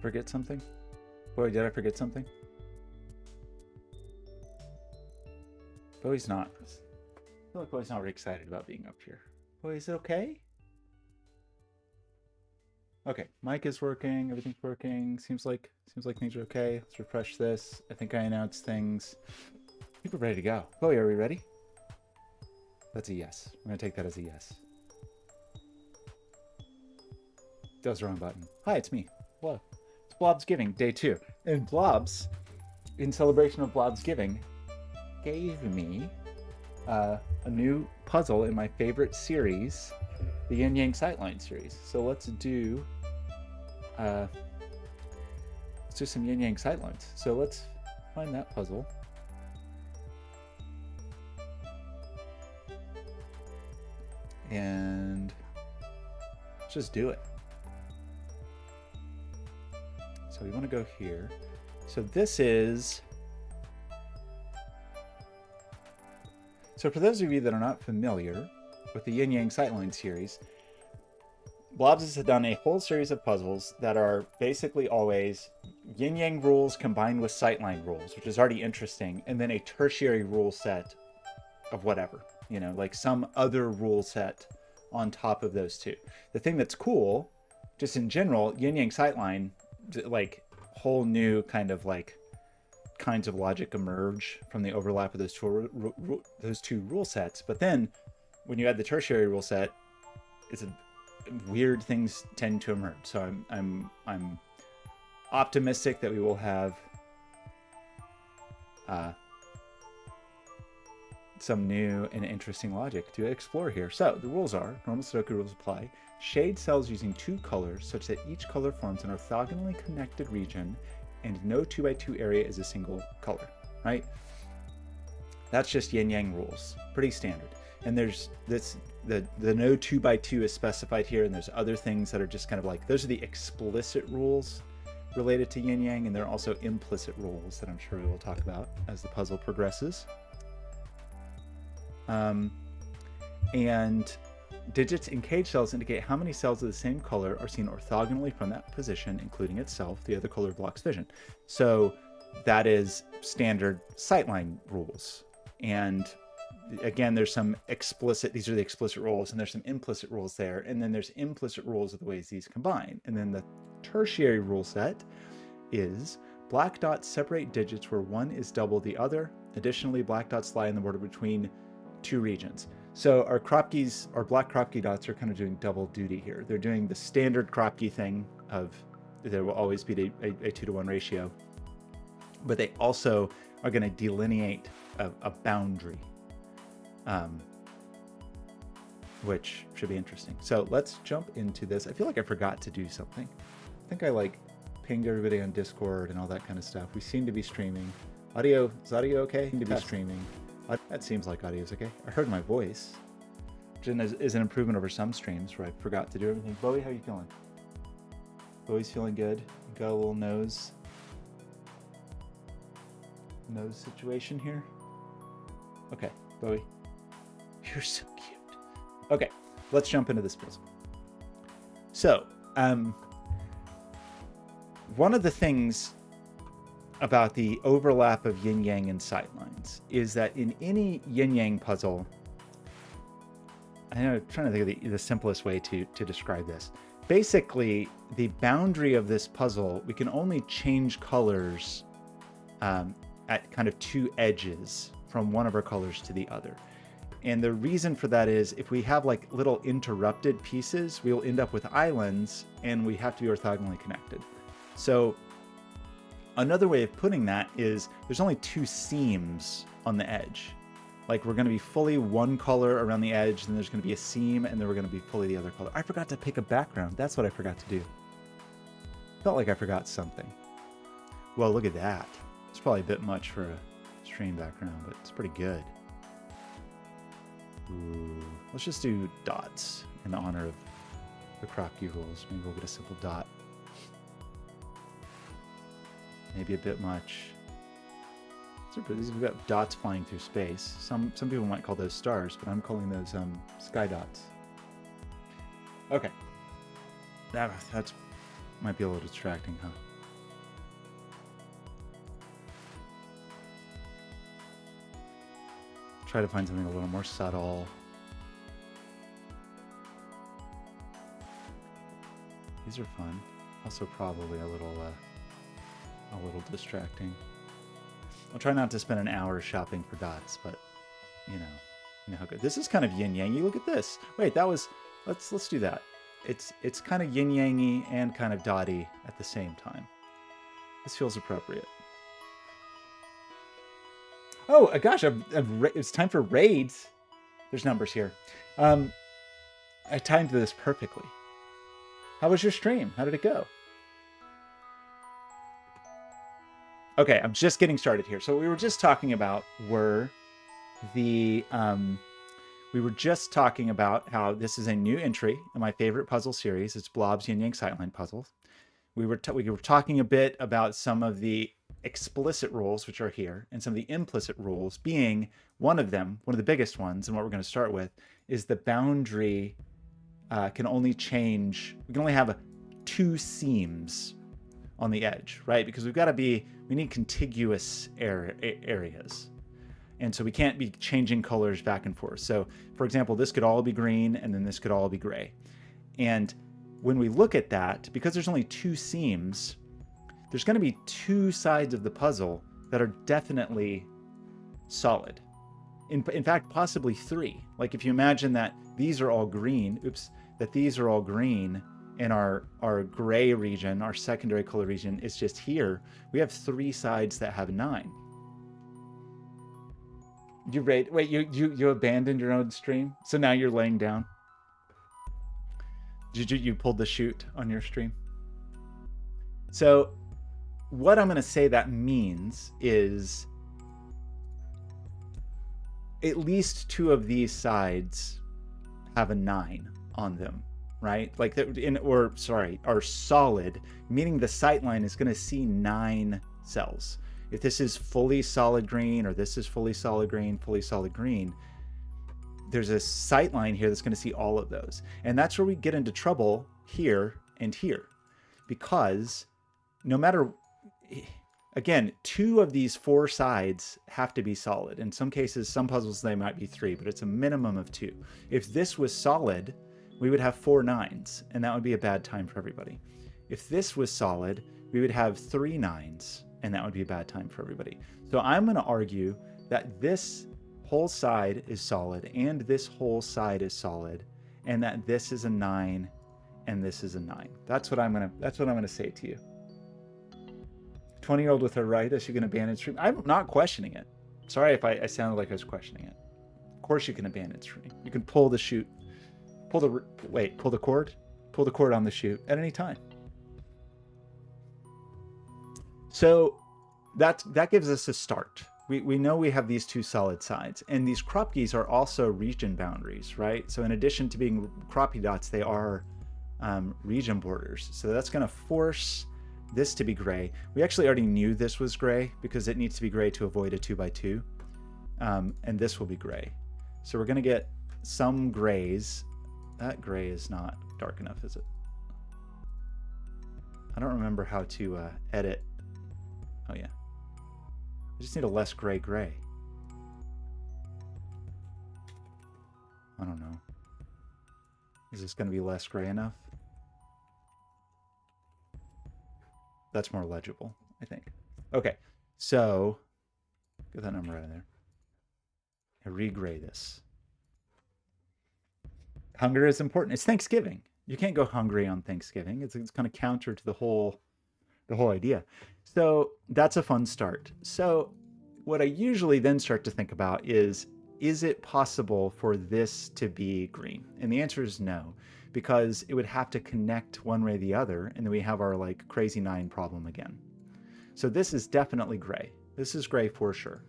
Forget something? Boy, did I forget something? Bowie's not. I feel like Bowie's not very excited about being up here. Boy, is it okay? Okay, mic is working, everything's working. Seems like things are okay. Let's refresh this. I think I announced things. I think we're ready to go. Bowie, are we ready? That's a yes. I'm gonna take that as a yes. That was the wrong button. Hi, it's me. Hello. It's Blobzgiving, day 2. And Blobz, in celebration of Blobzgiving, gave me a new puzzle in my favorite series, the Yin Yang Sightline series. So let's do some Yin Yang Sightlines. So let's find that puzzle. And let's just do it. So we want to go here. So this is... So for those of you that are not familiar with the Yin Yang Sightline series, Blobz has done a whole series of puzzles that are basically always Yin Yang rules combined with Sightline rules, which is already interesting, and then a tertiary rule set of whatever, you know, like some other rule set on top of those two. The thing that's cool, just in general, Yin Yang Sightline, like whole new kind of like kinds of logic emerge from the overlap of those two rule sets. But then when you add the tertiary rule set, it's weird things tend to emerge. So I'm optimistic that we will have some new and interesting logic to explore here. So the rules are, normal Sudoku rules apply. Shade cells using 2 colors such that each color forms an orthogonally connected region and no 2x2 area is a single color, right? That's just yin yang rules, pretty standard. And there's this, the no 2x2 is specified here, and there's other things that are just kind of like, those are the explicit rules related to yin yang, and there are also implicit rules that I'm sure we will talk about as the puzzle progresses. And digits in cage cells indicate how many cells of the same color are seen orthogonally from that position, including itself. The other color blocks vision. So that is standard sightline rules. And again, there's some explicit, these are the explicit rules, and there's some implicit rules there. And then there's implicit rules of the ways these combine. And then the tertiary rule set is black dots separate digits where one is double the other. Additionally, black dots lie in the border between 2 regions. So our Kropkis, our black Kropki dots are kind of doing double duty here. They're doing the standard Kropki thing of there will always be a 2-to-1 ratio, but they also are going to delineate a boundary, which should be interesting. So let's jump into this. I feel like I forgot to do something. I think I like pinged everybody on Discord and all that kind of stuff. We seem to be streaming. Audio, is audio okay? Seem to be streaming. That seems like audio is okay. I heard my voice, which is an improvement over some streams where I forgot to do everything. Bowie, how are you feeling? Bowie's feeling good. Got a little nose situation here. Okay, Bowie, you're so cute. Okay, let's jump into this puzzle. So, one of the things about the overlap of yin yang and sightlines is that in any yin yang puzzle, I'm trying to think of the simplest way to describe this. Basically, the boundary of this puzzle, we can only change colors at kind of 2 edges from one of our colors to the other. And the reason for that is if we have like little interrupted pieces, we'll end up with islands and we have to be orthogonally connected. So another way of putting that is there's only 2 seams on the edge. Like we're going to be fully one color around the edge, then there's going to be a seam, and then we're going to be fully the other color. I forgot to pick a background. That's what I forgot to do. Felt like I forgot something. Well, look at that. It's probably a bit much for a stream background, but it's pretty good. Ooh. Let's just do dots in honor of the Kropki rules. Maybe we'll get a simple dot. Maybe a bit much. We've got dots flying through space. Some people might call those stars, but I'm calling those sky dots. Okay. That's might be a little distracting, huh? Try to find something a little more subtle. These are fun. Also probably a little distracting. I'll try not to spend an hour shopping for dots, but you know how good. This is kind of yin-yangy. Look at this. Wait, that was, let's do that. It's kind of yin-yangy and kind of dotty at the same time. This feels appropriate. Oh, gosh, it's time for raids. There's numbers here. I timed this perfectly. How was your stream? How did it go? Okay, I'm just getting started here. So we were just talking about we were just talking about how this is a new entry in my favorite puzzle series. It's Blobz Yin Yang Sightline puzzles. We were talking a bit about some of the explicit rules which are here, and some of the implicit rules, being one of them, one of the biggest ones, and what we're going to start with is the boundary can only change. We can only have 2 seams on the edge, right? Because we need contiguous areas. And so we can't be changing colors back and forth. So for example, this could all be green and then this could all be gray. And when we look at that, because there's only 2 seams, there's going to be 2 sides of the puzzle that are definitely solid. In fact, possibly 3. Like if you imagine that these are all green, that these are all green, and our gray region, our secondary color region, is just here, we have 3 sides that have 9. Wait, you abandoned your own stream? So now you're laying down? You pulled the chute on your stream? So what I'm going to say that means is at least 2 of these sides have a 9 on them, right? Like are solid, meaning the sight line is going to see 9 cells. If this is fully solid green, or this is fully solid green, there's a sight line here that's going to see all of those. And that's where we get into trouble here and here, because no matter, again, 2 of these 4 sides have to be solid. In some cases, some puzzles, they might be 3, but it's a minimum of 2. If this was solid, we would have 4 9s, and that would be a bad time for everybody. If this was solid, we would have 3 9s, and that would be a bad time for everybody. So I'm going to argue that this whole side is solid, and this whole side is solid, and that this is a 9, and this is a 9. That's what I'm gonna say to you. 20-year-old with her right, is she going to abandon stream? I'm not questioning it. Sorry if I sounded like I was questioning it. Of course you can abandon stream. You can pull the chute, pull the cord on the chute at any time. So that gives us a start. We know we have these 2 solid sides, and these kropkis are also region boundaries, right? So in addition to being kropki dots, they are region borders. So that's going to force this to be gray. We actually already knew this was gray because it needs to be gray to avoid a 2x2, and this will be gray. So we're going to get some grays. That gray is not dark enough, is it? I don't remember how to edit. Oh yeah. I just need a less gray. I don't know. Is this going to be less gray enough? That's more legible, I think. Okay, so get that number out of there. I regray this. Hunger is important. It's Thanksgiving. You can't go hungry on Thanksgiving. It's kind of counter to the whole idea. So that's a fun start. So what I usually then start to think about is it possible for this to be green? And the answer is no, because it would have to connect one way or the other, and then we have our like crazy 9 problem again. So this is definitely gray. This is gray for sure.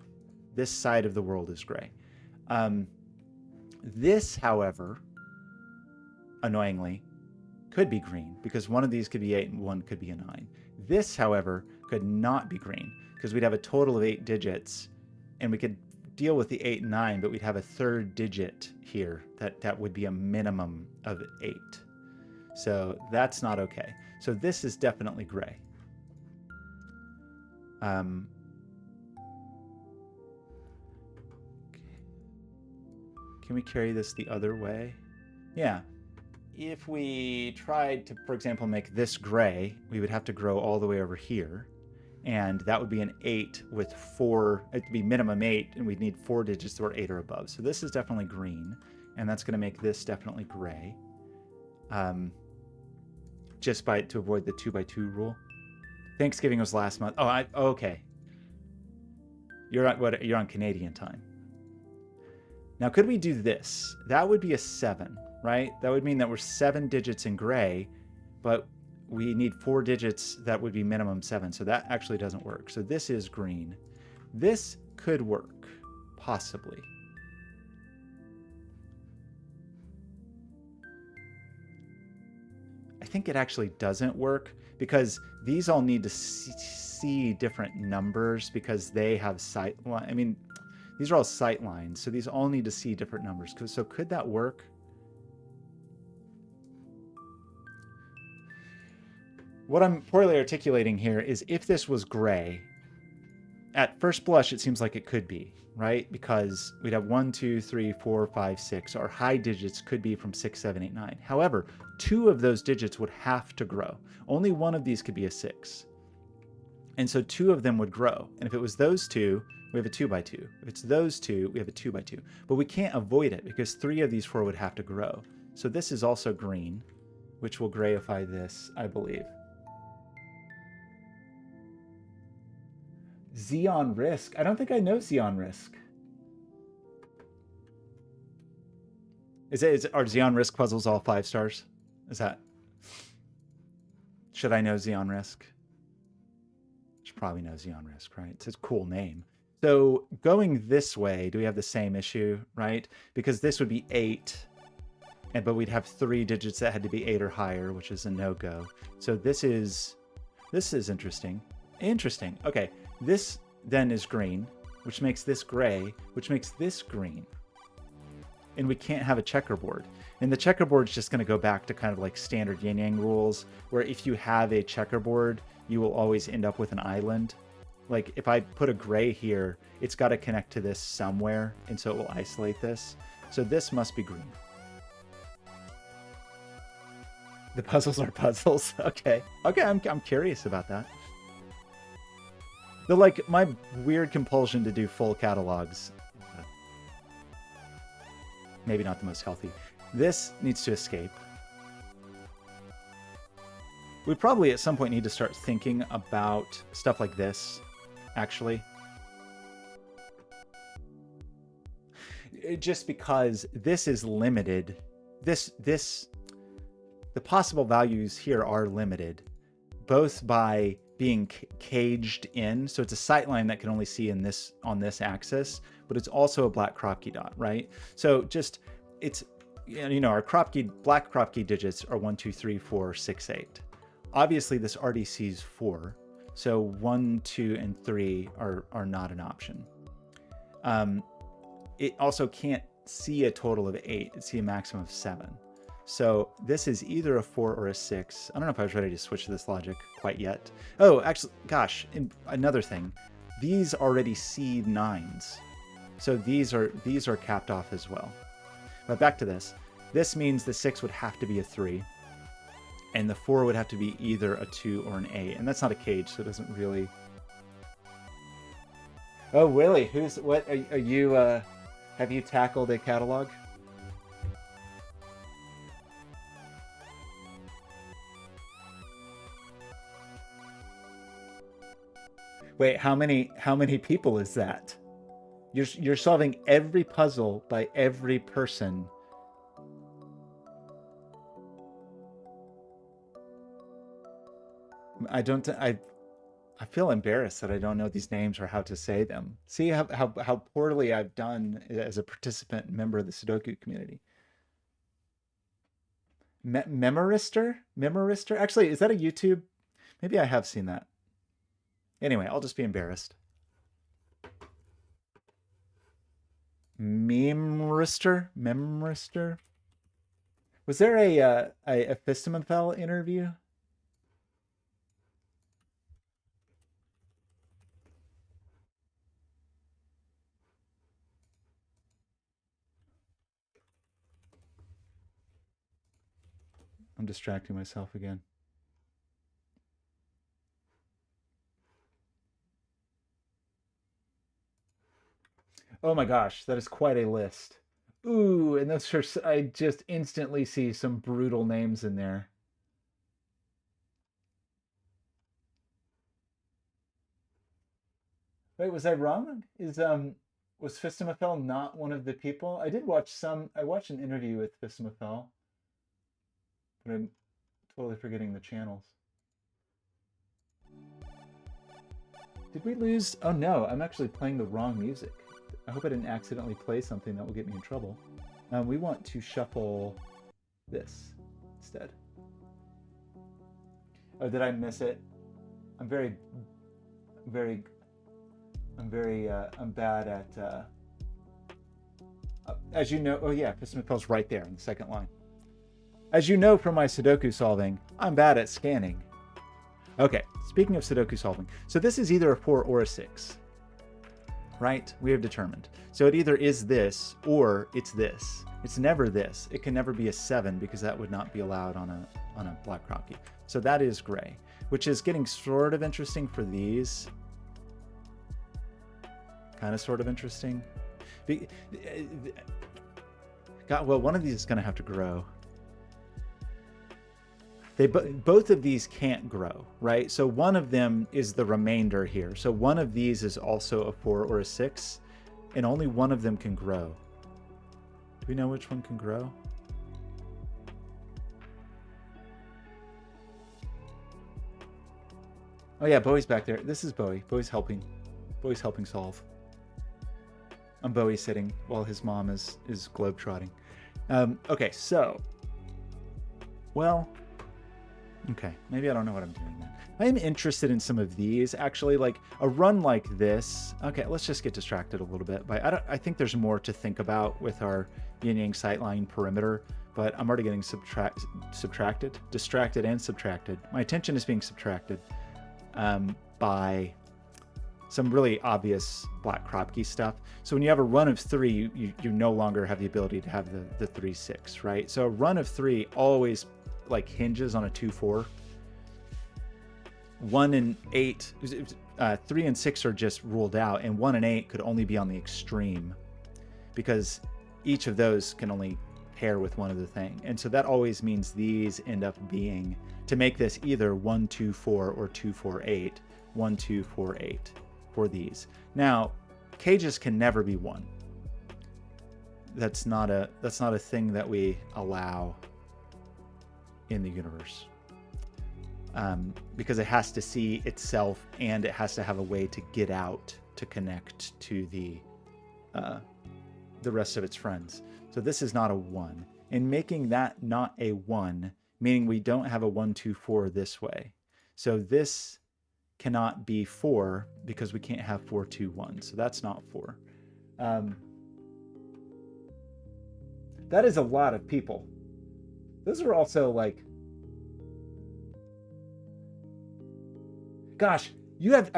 This side of the world is gray. This, however, annoyingly, could be green, because one of these could be 8 and one could be a 9. This, however, could not be green, because we'd have a total of 8 digits, and we could deal with the 8 and 9, but we'd have a 3rd digit here that would be a minimum of 8. So that's not okay. So this is definitely gray. Can we carry this the other way? Yeah. If we tried to, for example, make this gray, we would have to grow all the way over here. And that would be an 8 with 4, it'd be minimum 8, and we'd need 4 digits that were 8 or above. So this is definitely green, and that's going to make this definitely gray. Just to avoid the 2x2 rule. Thanksgiving was last month. Oh, okay. You're on Canadian time. Now, could we do this? That would be a 7, right? That would mean that we're 7 digits in gray, but we need 4 digits that would be minimum 7. So that actually doesn't work. So this is green. This could work, possibly. I think it actually doesn't work because these all need to see different numbers because they have I mean, these are all sight lines, so these all need to see different numbers. So could that work? What I'm poorly articulating here is if this was gray, at first blush, it seems like it could be, right? Because we'd have 1, 2, 3, 4, 5, 6. Our high digits could be from 6, 7, 8, 9. However, 2 of those digits would have to grow. Only one of these could be a 6. And so 2 of them would grow. And if it was those 2, we have a 2x2. If it's those 2, we have a 2x2. But we can't avoid it because 3 of these 4 would have to grow. So this is also green, which will grayify this, I believe. Xeon Risk. I don't think I know Xeon Risk. Are Xeon Risk puzzles all 5 stars? Is that... Should I know Xeon Risk? Should probably know Xeon Risk, right? It's a cool name. So going this way, do we have the same issue, right? Because this would be 8, but we'd have 3 digits that had to be 8 or higher, which is a no-go. So this is interesting. Interesting. Okay, this then is green, which makes this gray, which makes this green. And we can't have a checkerboard. And the checkerboard is just going to go back to kind of like standard yin-yang rules, where if you have a checkerboard, you will always end up with an island. Like if I put a gray here, it's got to connect to this somewhere, and so it will isolate this. So this must be green. The puzzles are puzzles. Okay. Okay, I'm curious about that. Like my weird compulsion to do full catalogs. Maybe not the most healthy. This needs to escape. We probably at some point need to start thinking about stuff like this, actually. Just because this is limited. The possible values here are limited, both by being caged in. So it's a sightline that can only see in this on this axis, but it's also a black crop key dot, right? So just it's, you know, our black crop key digits are 1, 2, 3, 4, 6, 8. Obviously this already sees 4, so 1, 2, and 3 are not an option. It also can't see a total of 8. It see a maximum of 7. So this is either a 4 or a 6. I don't know if I was ready to switch to this logic quite yet. Oh, actually, gosh, another thing. These already see 9s. So these are capped off as well. But back to this. This means the 6 would have to be a 3. And the 4 would have to be either a 2 or an 8. And that's not a cage, so it doesn't really... Oh, Willie, what are you, have you tackled a catalog? Wait, how many people is that? You're solving every puzzle by every person. I feel embarrassed that I don't know these names or how to say them. See how poorly I've done as a participant member of the Sudoku community. Memorister? Actually, is that a YouTube? Maybe I have seen that. Anyway, I'll just be embarrassed. Memorister? Was there a Fistemafel interview? I'm distracting myself again. Oh my gosh, that is quite a list. Ooh, and those are, I just instantly see some brutal names in there. Wait, was I wrong? Was Fistamafel not one of the people? I watched an interview with Fistamafel, but I'm totally forgetting the channels. Did we lose? Oh no, I'm actually playing the wrong music. I hope I didn't accidentally play something that will get me in trouble. We want to shuffle this instead. Oh, did I miss it? I'm bad at, as you know, oh yeah, Fismafel's right there in the second line. As you know from my Sudoku solving, I'm bad at scanning. Okay, speaking of Sudoku solving, so this is either a 4 or a 6, right? We have determined. So it either is this or it's this. It's never this. It can never be a 7 because that would not be allowed on a black Kropke. So that is gray, which is getting sort of interesting for these. Kind of sort of interesting. God, well, one of these is going to have to grow. Both of these can't grow, right? So one of them is the remainder here. So one of these is also a 4 or a 6, and only one of them can grow. Do we know which one can grow? Oh yeah, Bowie's back there. This is Bowie. Bowie's helping solve. I'm Bowie sitting while his mom is globetrotting. Okay, so, well, okay, maybe I don't know what I'm doing then. I'm interested in some of these, actually, like a run like this. Okay, let's just get distracted a little bit. But I think there's more to think about with our yin-yang sightline perimeter, but I'm already getting distracted and subtracted. My attention is being subtracted by some really obvious black Kropke stuff. So when you have a run of 3, you no longer have the ability to have the 3-6, right? So a run of 3 always like hinges on a 2-4. 1 and 8, 3 and 6 are just ruled out, and 1 and 8 could only be on the extreme because each of those can only pair with one of the thing. And so that always means these end up being, to make this either 1-2-4 or 2-4-8, 1-2-4-8 for these. Now, cages can never be 1. That's not a thing that we allow in the universe. Because it has to see itself and it has to have a way to get out to connect to the rest of its friends. So this is not a 1. And making that not a 1, meaning we don't have a 1-2-4 this way. So this cannot be 4 because we can't have 4-2-1. So that's not 4. That is a lot of people. Those are also like, gosh, you have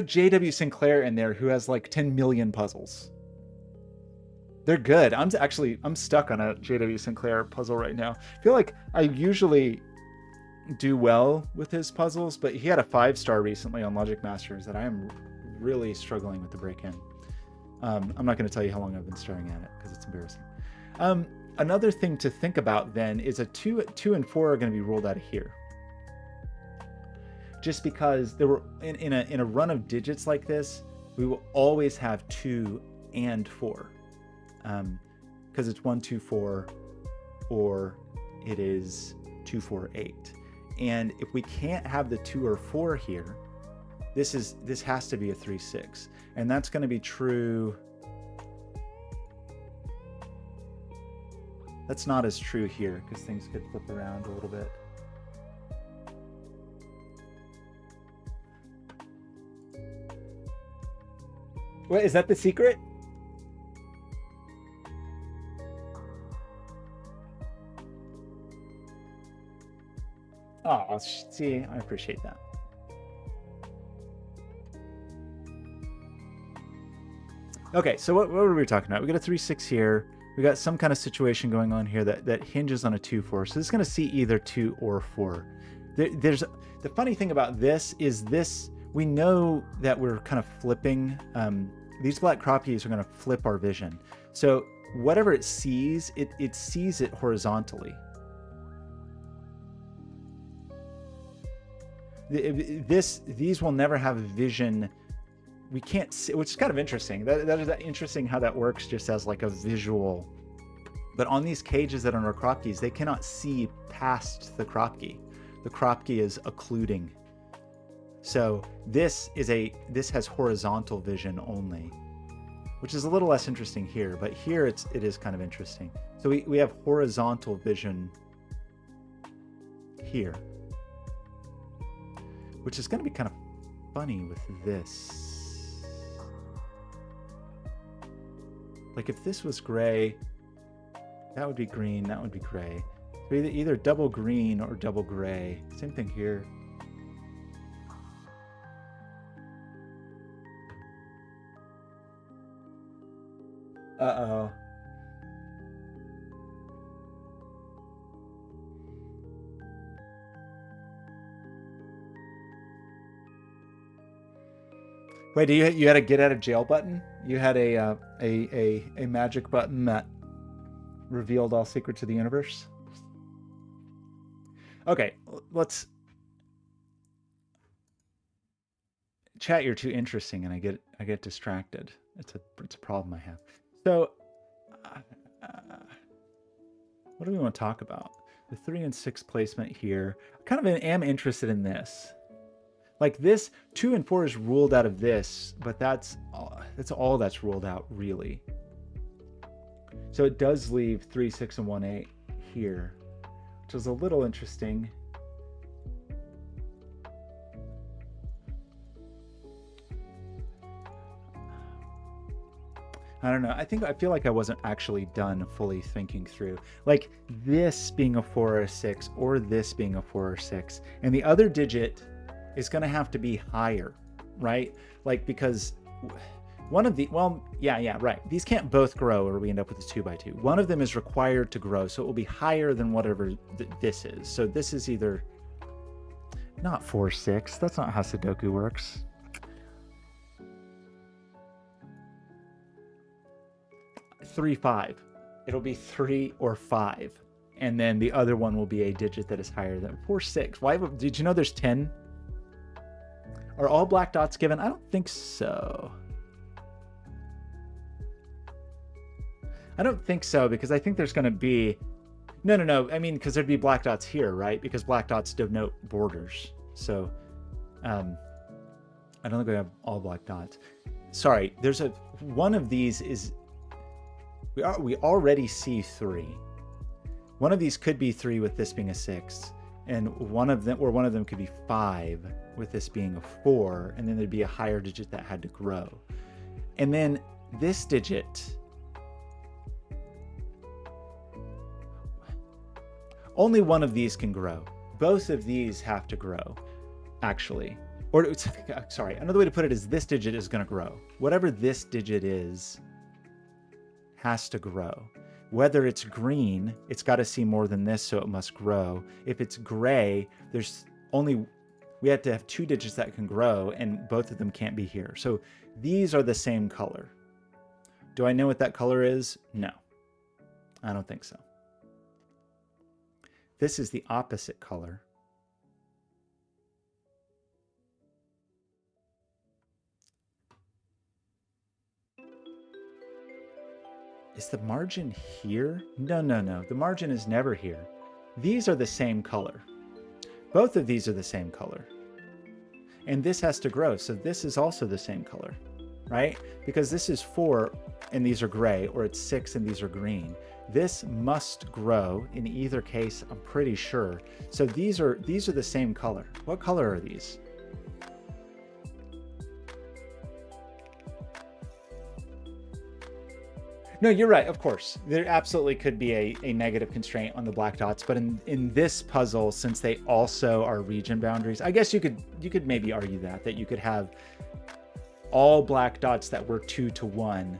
J.W. Sinclair in there who has like 10 million puzzles. They're good. I'm stuck on a J.W. Sinclair puzzle right now. I feel like I usually do well with his puzzles, but he had a 5-star recently on Logic Masters that I am really struggling with to break in. I'm not going to tell you how long I've been staring at it because it's embarrassing. Another thing to think about then is a 2 and 4 are going to be ruled out of here. Just because there were in a run of digits like this, we will always have 2 and 4. Because it's 1-2-4 or it is 2-4-8. And if we can't have the 2 or 4 here, this has to be a 3-6. And that's going to be true. That's not as true here because things could flip around a little bit. What, is that the secret? Oh, see, I appreciate that. Okay, so what were we talking about? We got a 3-6 here. we got some kind of situation going on here that hinges on a 2-4. So this is going to see either 2 or 4. There's the funny thing about this is this, we know that we're kind of flipping, these black crop keys are going to flip our vision. So whatever it sees, it sees it horizontally. These will never have vision. We can't see, which is kind of interesting. That is interesting how that works just as like a visual. But on these cages that are on crop keys, they cannot see past the crop key. The crop key is occluding. So this has horizontal vision only, which is a little less interesting here, but here it is kind of interesting. So we have horizontal vision here, which is going to be kind of funny with this. Like if this was gray, that would be green, that would be gray. So either double green or double gray. Same thing here. Uh-oh. Wait, you had a get out of jail button? You had a magic button that revealed all secrets of the universe? Okay, let's chat. You're too interesting, and I get distracted. It's a problem I have. So, what do we want to talk about? The 3 and 6 placement here. I kind of am interested in this. Like this, 2 and 4 is ruled out of this, but that's all that's ruled out really. So it does leave 3, 6, and 1, 8 here, which is a little interesting. I don't know. I feel like I wasn't actually done fully thinking through. Like this being a 4 or a 6, or this being a 4 or 6, and the other digit is going to have to be higher, right? Like because one of the, well, yeah, right. These can't both grow or we end up with a 2 by 2. One of them is required to grow, so it will be higher than whatever this is. So this is either not 4, 6. That's not how Sudoku works. Three, 5. It'll be 3 or 5, and then the other one will be a digit that is higher than 4, 6. Why? Did you know there's 10? Are all black dots given? I don't think so. I don't think so, because I think there's going to be no. I mean, because there'd be black dots here, right? Because black dots denote borders. So, I don't think we have all black dots. Sorry, there's one of these is. We already see 3. One of these could be 3 with this being a 6, and one of them could be 5 with this being a 4, and then there'd be a higher digit that had to grow. And then this digit, only one of these can grow. Both of these have to grow, actually. Or sorry, another way to put it is this digit is going to grow. Whatever this digit is has to grow. Whether it's green, it's got to see more than this, so it must grow. If it's gray, we have to have 2 digits that can grow, and both of them can't be here. So these are the same color. Do I know what that color is? No, I don't think so. This is the opposite color. Is the margin here? No. The margin is never here. These are the same color. Both of these are the same color. And this has to grow, so this is also the same color, right? Because this is 4 and these are gray, or it's 6 and these are green. This must grow in either case, I'm pretty sure. So these are the same color. What color are these? No, you're right, of course. There absolutely could be a negative constraint on the black dots, but in this puzzle, since they also are region boundaries, I guess you could maybe argue that you could have all black dots that were 2 to 1,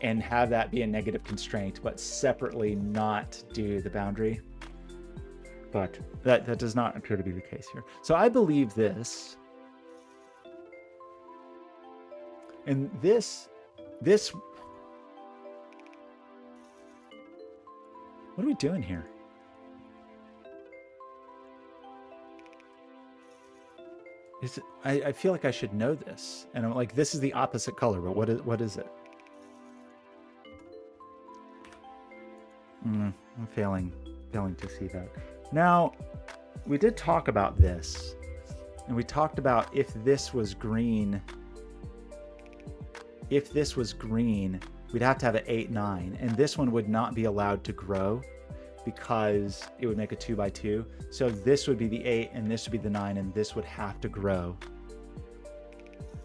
and have that be a negative constraint, but separately not do the boundary. But that does not appear to be the case here. So I believe this. And this, what are we doing here? I feel like I should know this. And I'm like, this is the opposite color, but what is it? I'm failing to see that. Now, we did talk about this, and we talked about if this was green, we'd have to have an 8, 9, and this one would not be allowed to grow because it would make a 2 by 2. So this would be the 8, and this would be the 9, and this would have to grow.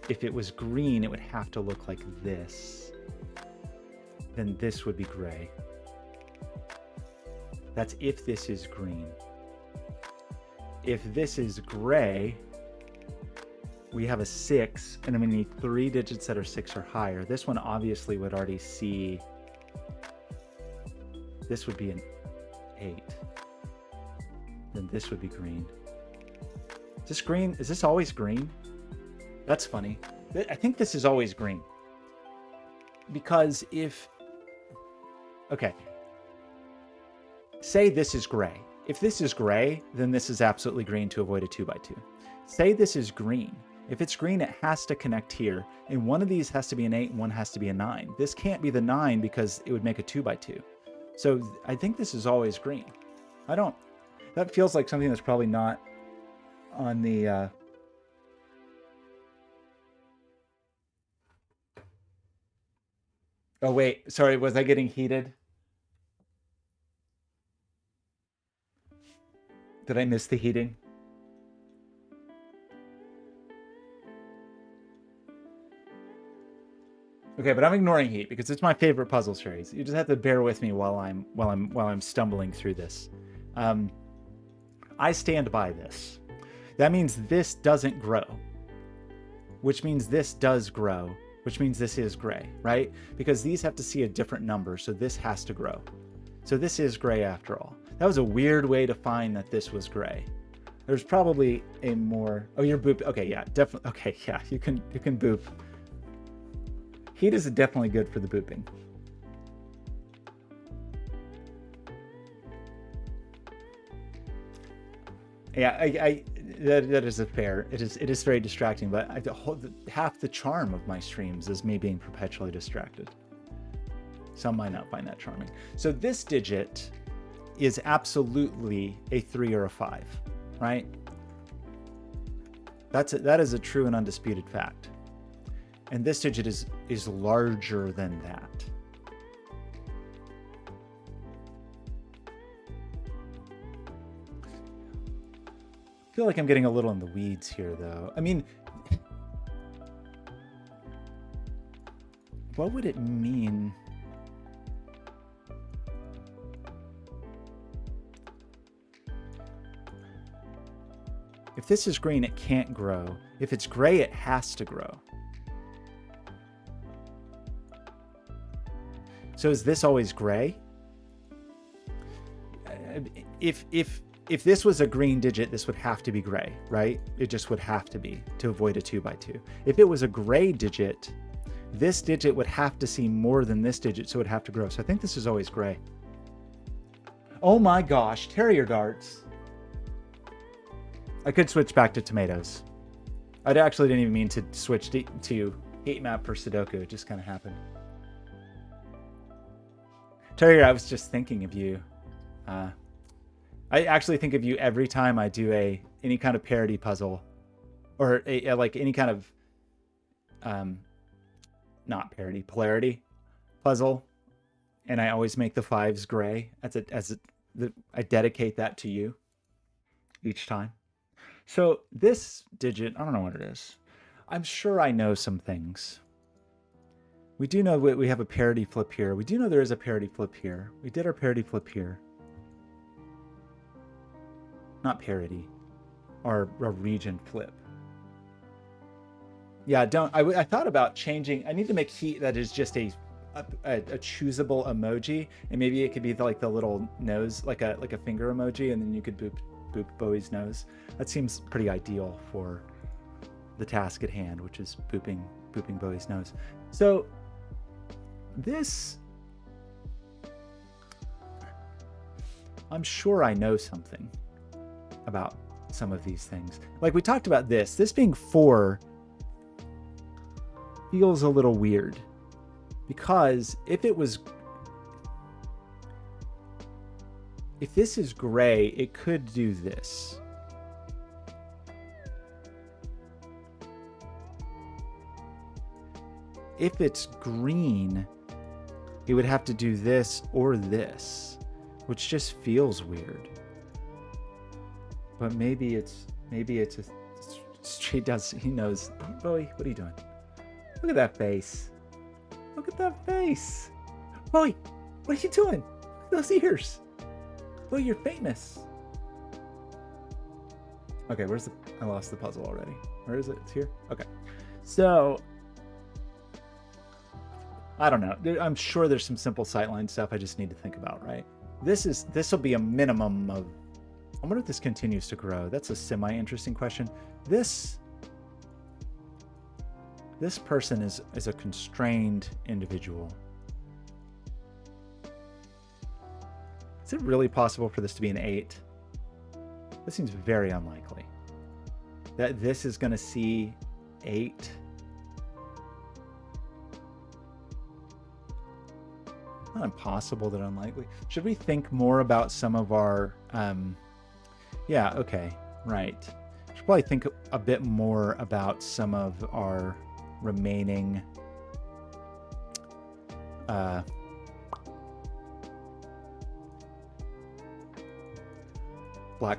If it was green, it would have to look like this. Then this would be gray. That's if this is green. If this is gray, we have a 6, and then we need 3 digits that are 6 or higher. This one obviously would already see, this would be an 8. Then this would be green. Is this green? Is this always green? That's funny. I think this is always green. Because okay. Say this is gray. If this is gray, then this is absolutely green to avoid a 2 by 2. Say this is green. If it's green, it has to connect here. And one of these has to be an 8 and one has to be a 9. This can't be the 9 because it would make a 2 by 2. So I think this is always green. That feels like something that's probably not on the... Oh, wait. Sorry, was I getting heated? Did I miss the heating? Okay, but I'm ignoring heat because it's my favorite puzzle series. You just have to bear with me while I'm stumbling through this. I stand by this. That means this doesn't grow, which means this does grow, which means this is gray, right? Because these have to see a different number, so this has to grow. So this is gray after all. That was a weird way to find that this was gray. There's probably a more... Oh, you're boop. Okay, yeah, definitely. Okay, yeah, you can boop. Heat is definitely good for the booping. Yeah, that is a fair. It is very distracting, but half the charm of my streams is me being perpetually distracted. Some might not find that charming. So this digit is absolutely a 3 or a 5, right? That is a true and undisputed fact. And this digit is larger than that. I feel like I'm getting a little in the weeds here, though. I mean, what would it mean? If this is green, it can't grow. If it's gray, it has to grow. So is this always gray? If this was a green digit, this would have to be gray, right? It just would have to be to avoid a 2 by 2. If it was a gray digit, this digit would have to see more than this digit, so it would have to grow. So I think this is always gray. Oh my gosh, terrier darts. I could switch back to tomatoes. I actually didn't even mean to switch to heat map for Sudoku. It just kind of happened. Terrier, I was just thinking of you. I actually think of you every time I do any kind of parody puzzle, or like any kind of not parody, polarity puzzle, and I always make the 5s gray. I dedicate that to you each time. So this digit, I don't know what it is. I'm sure I know some things. We do know we have a parity flip here. We do know there is a parity flip here. We did our parity flip here. Not parity, or a region flip. Yeah, I thought about changing. I need to make heat that is just a a choosable emoji, and maybe it could be like the little nose, like a finger emoji, and then you could boop Bowie's nose. That seems pretty ideal for the task at hand, which is booping Bowie's nose. So this, I'm sure I know something about some of these things. Like we talked about this being 4 feels a little weird, because if this is gray, it could do this. If it's green, it would have to do this or this, which just feels weird. But maybe it's he does, he knows. Bowie, what are you doing? Look at that face. Look at that face. Bowie, what are you doing? Look at those ears. Bowie, you're famous. Okay, I lost the puzzle already. Where is it? It's here? Okay. So, I don't know. I'm sure there's some simple sightline stuff I just need to think about, right? This will be a minimum of, I wonder if this continues to grow. That's a semi-interesting question. This person is a constrained individual. Is it really possible for this to be an 8? This seems very unlikely. That this is going to see 8. Not impossible, that unlikely. Should we think more about some of our yeah, okay, right. Should probably think a bit more about some of our remaining black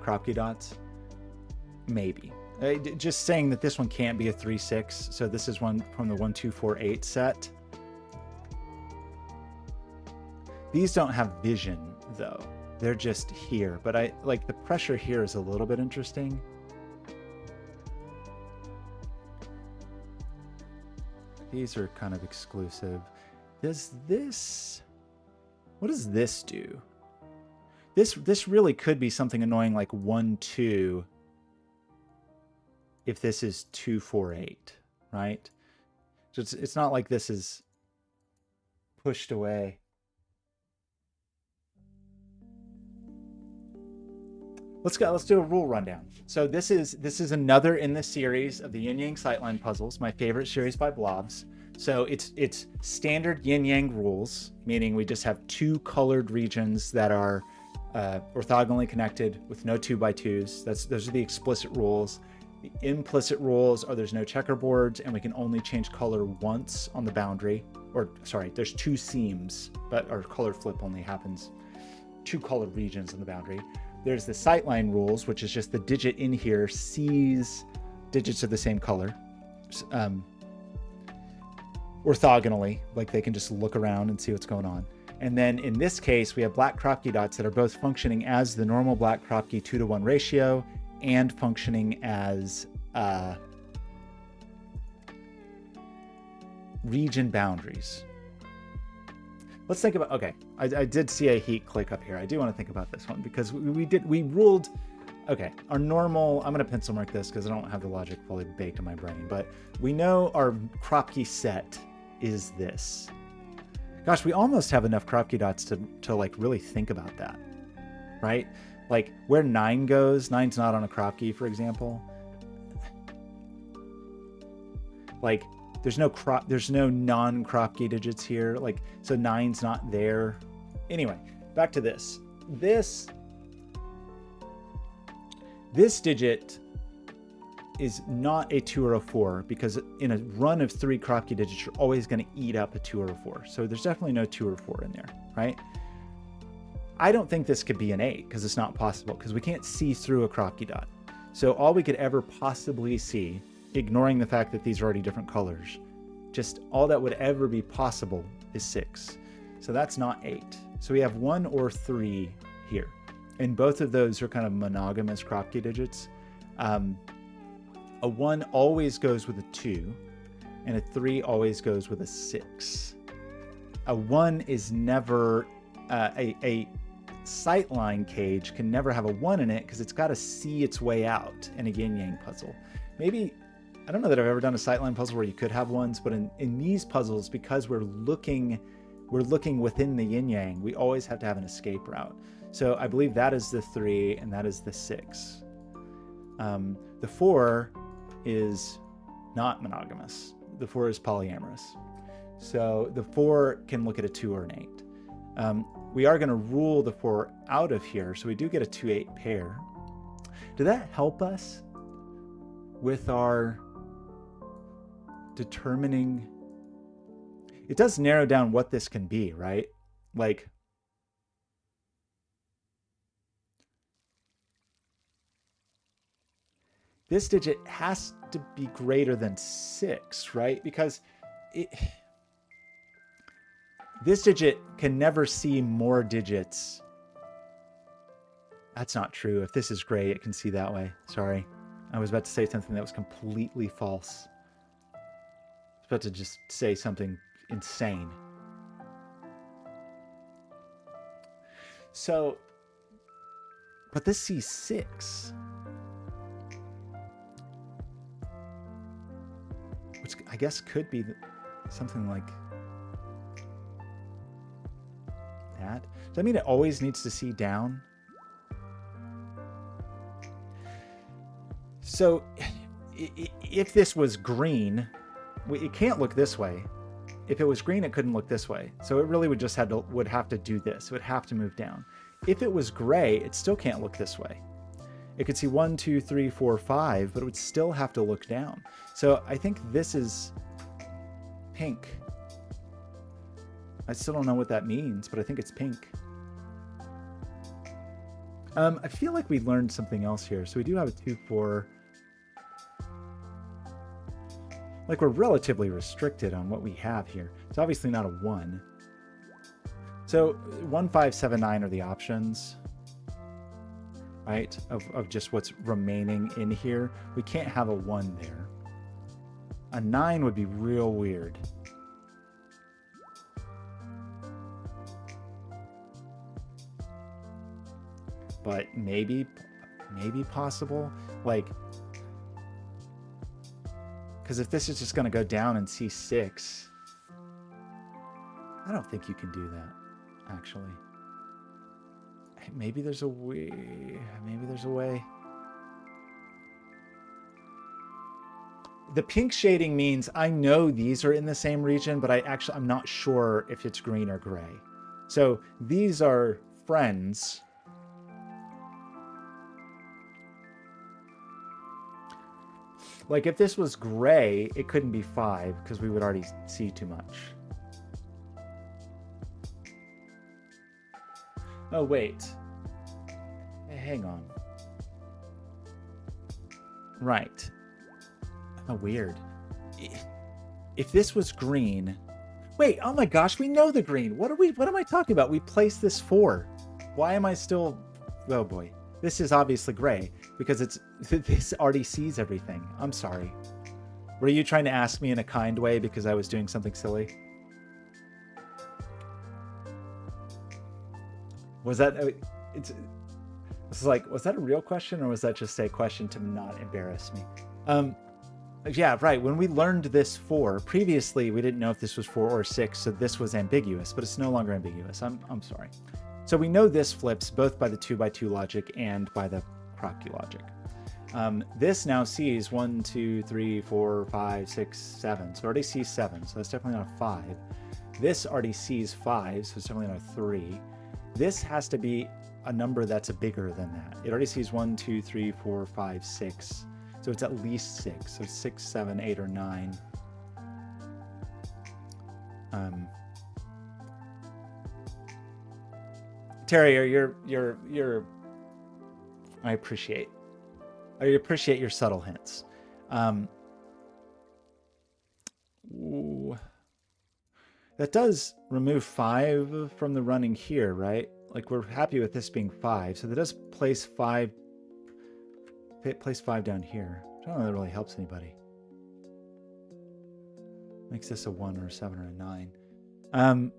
Kropke dots. Maybe. Just saying that this one can't be a 3-6, so this is one from the 1, 2, 4, 8 set. These don't have vision, though. They're just here. But I like the pressure here is a little bit interesting. These are kind of exclusive. Does this... What does this do? This really could be something annoying like 1, 2 if this is 2, 4, 8, right? So it's not like this is pushed away. Let's do a rule rundown. So this is another in the series of the Yin Yang Sightline puzzles, my favorite series by Blobz. So it's standard yin yang rules, meaning we just have 2 colored regions that are orthogonally connected with no 2x2s. Those are the explicit rules. The implicit rules are there's no checkerboards and we can only change color once on the boundary. Or sorry, there's 2 seams, but our color flip only happens 2 colored regions on the boundary. There's the sightline rules, which is just the digit in here sees digits of the same color orthogonally, like they can just look around and see what's going on. And then in this case, we have black Kropke dots that are both functioning as the normal black Kropke 2-to-1 ratio and functioning as region boundaries. Let's think about, okay, I did see a heat click up here. I do want to think about this one because we ruled, okay, our normal, I'm going to pencil mark this because I don't have the logic fully baked in my brain, but we know our Kropke set is this. Gosh, we almost have enough Kropke dots to like really think about that, right? Like where 9 goes, 9's not on a Kropke, for example. Like there's no non-Kropke digits here, like so 9's not there. Anyway, back to this. This digit is not a 2 or a 4 because in a run of 3 Kropke digits, you're always going to eat up a 2 or a 4. So there's definitely no 2 or 4 in there, right? I don't think this could be an 8 because it's not possible because we can't see through a Kropke dot. So all we could ever possibly see, ignoring the fact that these are already different colors, just all that would ever be possible is 6. So that's not 8. So we have 1 or 3 here. And both of those are kind of monogamous Kropke digits. A 1 always goes with a 2, and a 3 always goes with a 6. a 1 is never a sightline cage can never have a 1 in it because it's got to see its way out in a yin-yang puzzle. Maybe, I don't know that I've ever done a sightline puzzle where you could have 1s, but in these puzzles, because we're looking within the yin-yang, we always have to have an escape route. So I believe that is the 3 and that is the 6. The 4 is not monogamous. The 4 is polyamorous. So the 4 can look at a 2 or an 8. We are going to rule the 4 out of here, so we do get a 2-8 pair. Did that help us with our determining? It does narrow down what this can be, right? Like, this digit has to be greater than 6, right? Because this digit can never see more digits. That's not true. If this is gray, it can see that way. Sorry. I was about to say something that was completely false. I was about to just say something insane. So, but this sees 6. Which I guess could be something like that. Does that mean it always needs to see down? So if this was green, it can't look this way. If it was green, it couldn't look this way. So it really would just would have to do this. It would have to move down. If it was gray, it still can't look this way. It could see 1, 2, 3, 4, 5, but it would still have to look down. So I think this is pink. I still don't know what that means, but I think it's pink. I feel like we learned something else here. So we do have a 2, 4. Like, we're relatively restricted on what we have here. It's obviously not a 1. So 1, 5, 7, 9 are the options, right? Of just what's remaining in here. We can't have a 1 there. A 9 would be real weird. But maybe possible. Like, because if this is just going to go down and see 6, I don't think you can do that, actually. Maybe there's a way. Maybe there's a way. The pink shading means I know these are in the same region, but I'm not sure if it's green or gray. So these are friends. Like, if this was gray, it couldn't be 5 because we would already see too much. Oh, wait. Hang on. Right. Oh, weird. If this was green... Wait, oh my gosh, we know the green. What am I talking about? We placed this 4. Why am I still... Oh boy. This is obviously gray because this already sees everything. I'm sorry. Were you trying to ask me in a kind way because I was doing something silly? Was that... It's like, was that a real question or was that just a question to not embarrass me? Yeah, right. When we learned this 4, previously we didn't know if this was 4 or 6, so this was ambiguous, but it's no longer ambiguous. I'm sorry. So we know this flips both by the 2x2 logic and by the Krocky logic. This now sees 1, 2, 3, 4, 5, 6, 7. So it already sees 7, so that's definitely not a 5. This already sees 5, so it's definitely not a 3. This has to be a number that's bigger than that. It already sees 1, 2, 3, 4, 5, 6. So it's at least 6. So 6, 7, 8, or 9. Terry, you're I appreciate your subtle hints. That does remove 5 from the running here, right? Like, we're happy with this being 5, so that does place 5 down here. I don't know if that really helps anybody. Makes this a 1 or a 7 or a 9.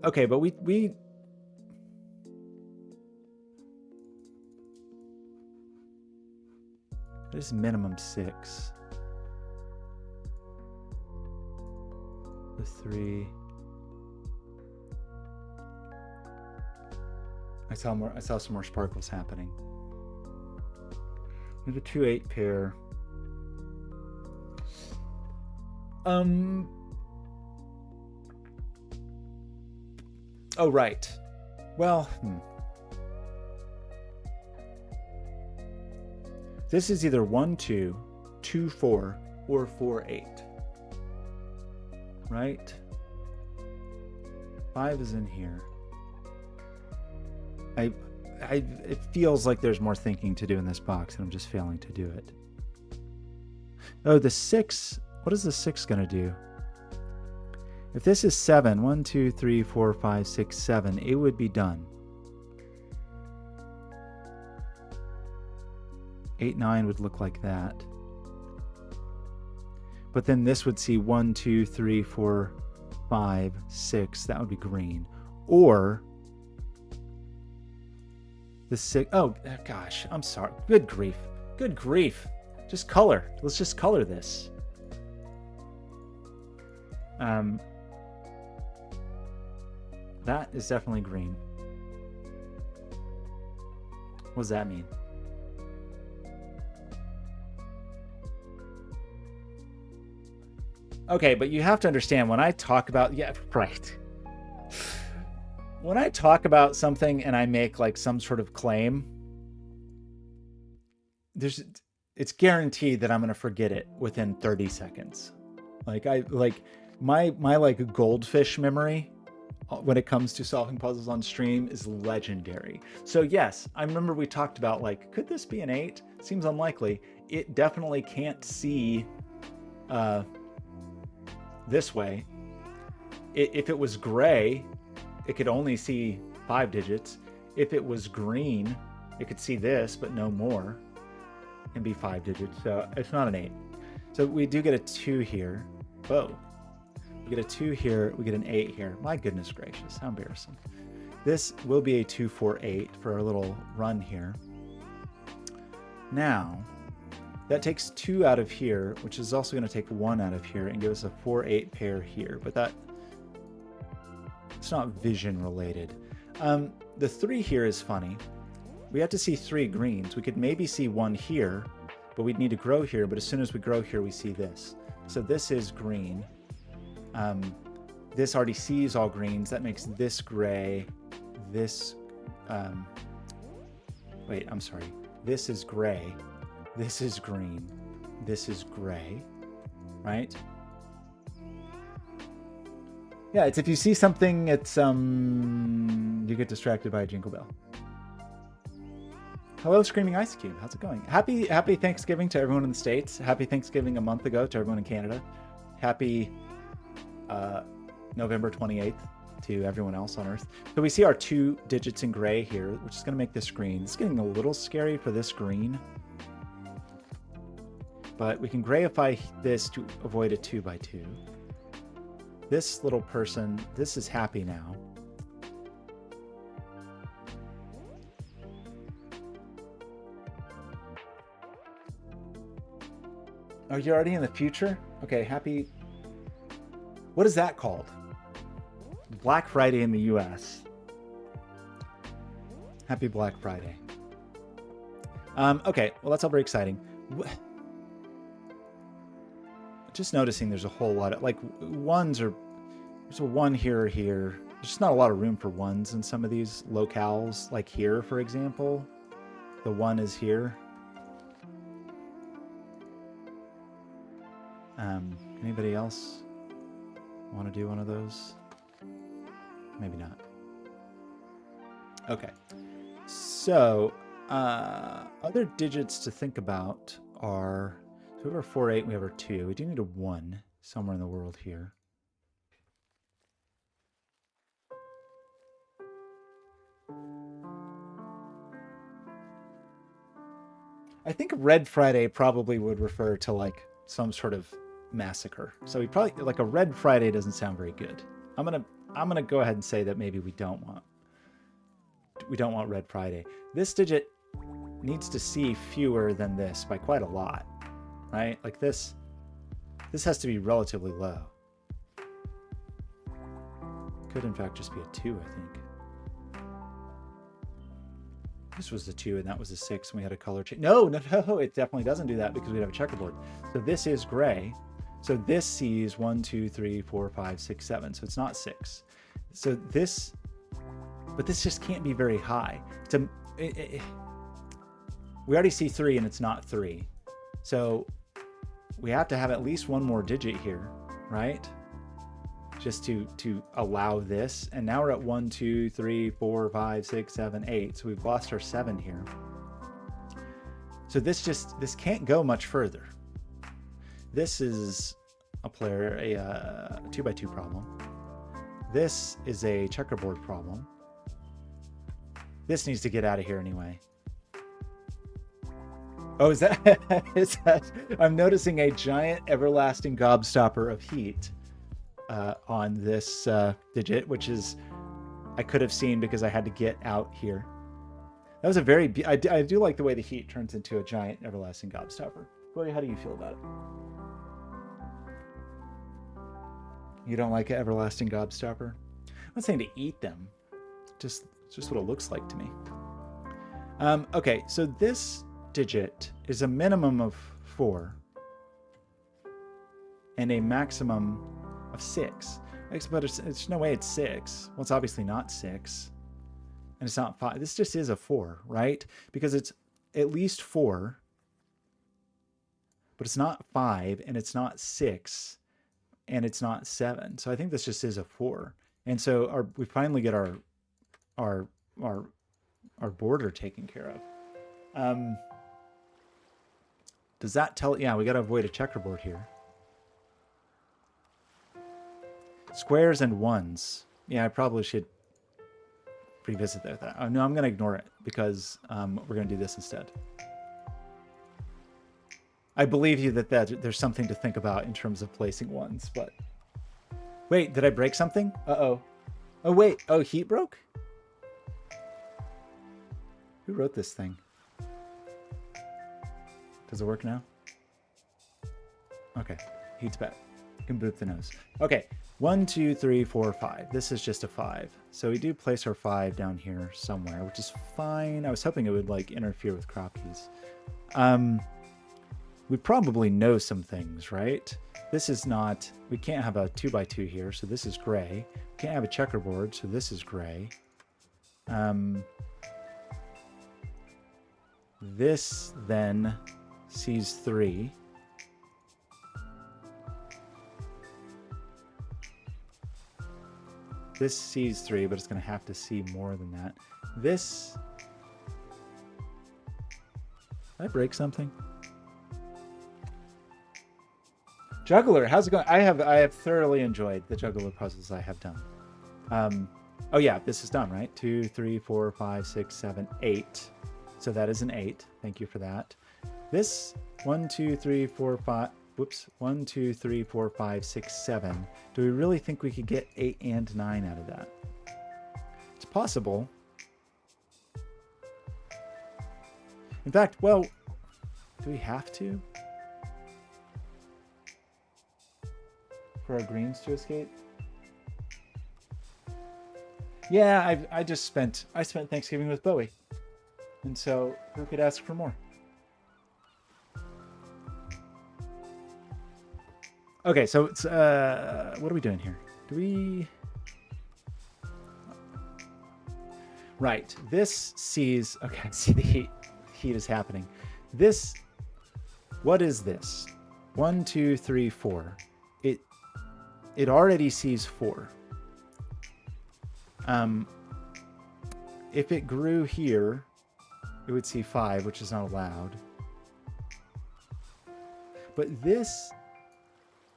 Okay, but we there's minimum 6. The 3. I saw some more sparkles happening. We have a 2-8 pair. Oh, right. Well, this is either 1-2, 2-4, or 4-8. Right? 5 is in here. It feels like there's more thinking to do in this box, and I'm just failing to do it. Oh, the 6. What is the 6 going to do? If this is 7, 1, 2, 3, 4, 5, 6, 7, it would be done. 8, 9 would look like that. But then this would see 1, 2, 3, 4, 5, 6. That would be green. Or the 6. Oh, gosh. I'm sorry. Good grief. Good grief. Just color. Let's just color this. That is definitely green. What does that mean? Okay, but you have to understand when I talk about, yeah, right. When I talk about something and I make like some sort of claim, it's guaranteed that I'm going to forget it within 30 seconds. Like my like goldfish memory when it comes to solving puzzles on stream is legendary. So yes, I remember we talked about like, could this be an 8? Seems unlikely. It definitely can't see this way. If it was gray, it could only see 5 digits. If it was green, it could see this, but no more, and be 5 digits. So it's not an 8. So we do get a 2 here. Whoa. We get a 2 here. We get an 8 here. My goodness gracious, how embarrassing. This will be a 2, 4, 8 for our little run here. Now, that takes 2 out of here, which is also going to take 1 out of here and give us a 4, 8 pair here. But that, it's not vision related. The 3 here is funny. We have to see 3 greens. We could maybe see 1 here, but we'd need to grow here. But as soon as we grow here, we see this. So this is green. This already sees all greens. That makes this gray. This, wait, I'm sorry. This is gray. This is green. This is gray, right? Yeah, it's if you see something, it's you get distracted by a jingle bell. Hello, Screaming Ice Cube. How's it going? Happy Thanksgiving to everyone in the States. Happy Thanksgiving a month ago to everyone in Canada. Happy November 28th to everyone else on Earth. So we see our 2 digits in gray here, which is going to make this green. It's getting a little scary for this green. But we can grayify this to avoid a 2 by 2. This little person, this is happy now. Oh, you're already in the future? Okay, happy. What is that called? Black Friday in the US. Happy Black Friday. Okay, well, that's all very exciting. Just noticing there's a whole lot of, like, ones are, there's a 1 here or here. There's just not a lot of room for 1s in some of these locales, like here, for example. The 1 is here. Anybody else want to do one of those? Maybe not. Okay. So, other digits to think about are, so we have our 4, 8, we have our 2. We do need a 1 somewhere in the world here. I think Red Friday probably would refer to like some sort of massacre. So we probably, like, a Red Friday doesn't sound very good. I'm gonna I'm going to go ahead and say that maybe we don't want Red Friday. This digit needs to see fewer than this by quite a lot, right? Like this has to be relatively low. Could in fact just be a 2, I think. This was the 2 and that was a 6 and we had a color change. No, it definitely doesn't do that because we have a checkerboard. So this is gray. So this sees 1, 2, 3, 4, 5, 6, 7. So it's not 6. So this, but this just can't be very high. We already see 3 and it's not 3. So we have to have at least one more digit here, right? Just to allow this. And now we're at 1, 2, 3, 4, 5, 6, 7, 8. So we've lost our 7 here. So this can't go much further. This is a 2x2 problem. This is a checkerboard problem. This needs to get out of here anyway. Oh, is that I'm noticing a giant everlasting gobstopper of heat on this digit, which is I could have seen because I had to get out here. That was a very I do like the way the heat turns into a giant everlasting gobstopper. Chloe, how do you feel about it? You don't like an everlasting gobstopper? I'm not saying to eat them, just what it looks like to me. Okay, so this digit is a minimum of 4 and a maximum of 6. But there's no way it's 6. Well, it's obviously not 6. And it's not 5. This just is a 4, right? Because it's at least 4. But it's not 5, and it's not 6, and it's not 7. So I think this just is a 4. And so we finally get our border taken care of. Does that tell? Yeah, we got to avoid a checkerboard here. Squares and ones. Yeah, I probably should revisit that. Oh, no, I'm going to ignore it because we're going to do this instead. I believe you that there's something to think about in terms of placing ones, but... Wait, did I break something? Uh-oh. Oh, wait. Oh, heat broke? Who wrote this thing? Does it work now? Okay. Heat's back. You can boop the nose. Okay. 1, 2, 3, 4, 5. This is just a 5. So we do place our 5 down here somewhere, which is fine. I was hoping it would like interfere with crop keys. We probably know some things, right? This is not, we can't have a 2x2 here, so this is gray. We can't have a checkerboard, so this is gray. This then sees 3. This sees 3, but it's going to have to see more than that. This... Did I break something? Juggler, how's it going? I have thoroughly enjoyed the juggler puzzles I have done. Oh yeah, this is done, right? 2, 3, 4, 5, 6, 7, 8. So that is an 8. Thank you for that. This 1, 2, 3, 4, 5. Whoops. 1, 2, 3, 4, 5, 6, 7. Do we really think we could get 8 and 9 out of that? It's possible. In fact, well, do we have to? For our greens to escape? Yeah, I spent Thanksgiving with Bowie. And so who could ask for more? Okay, so it's what are we doing here? Do we... Right, this sees... Okay, see the heat is happening. This, what is this? 1, 2, 3, 4. It already sees 4. If it grew here, it would see 5, which is not allowed. But this,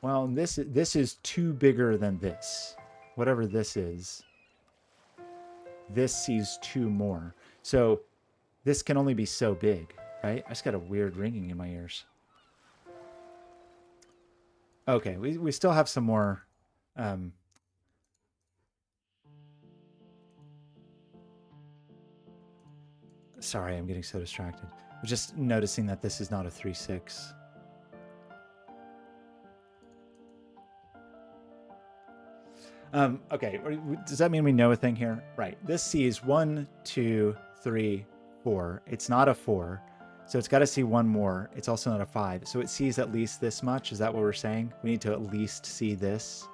well, this is 2 bigger than this. Whatever this is. This sees 2 more. So this can only be so big, right? I just got a weird ringing in my ears. Okay, we still have some more Sorry, I'm getting so distracted. I'm just noticing that this is not a 3-6. Okay, does that mean we know a thing here? Right, this sees 1, 2, 3, 4. It's not a 4, so it's got to see one more. It's also not a 5, so it sees at least this much. Is that what we're saying? We need to at least see this.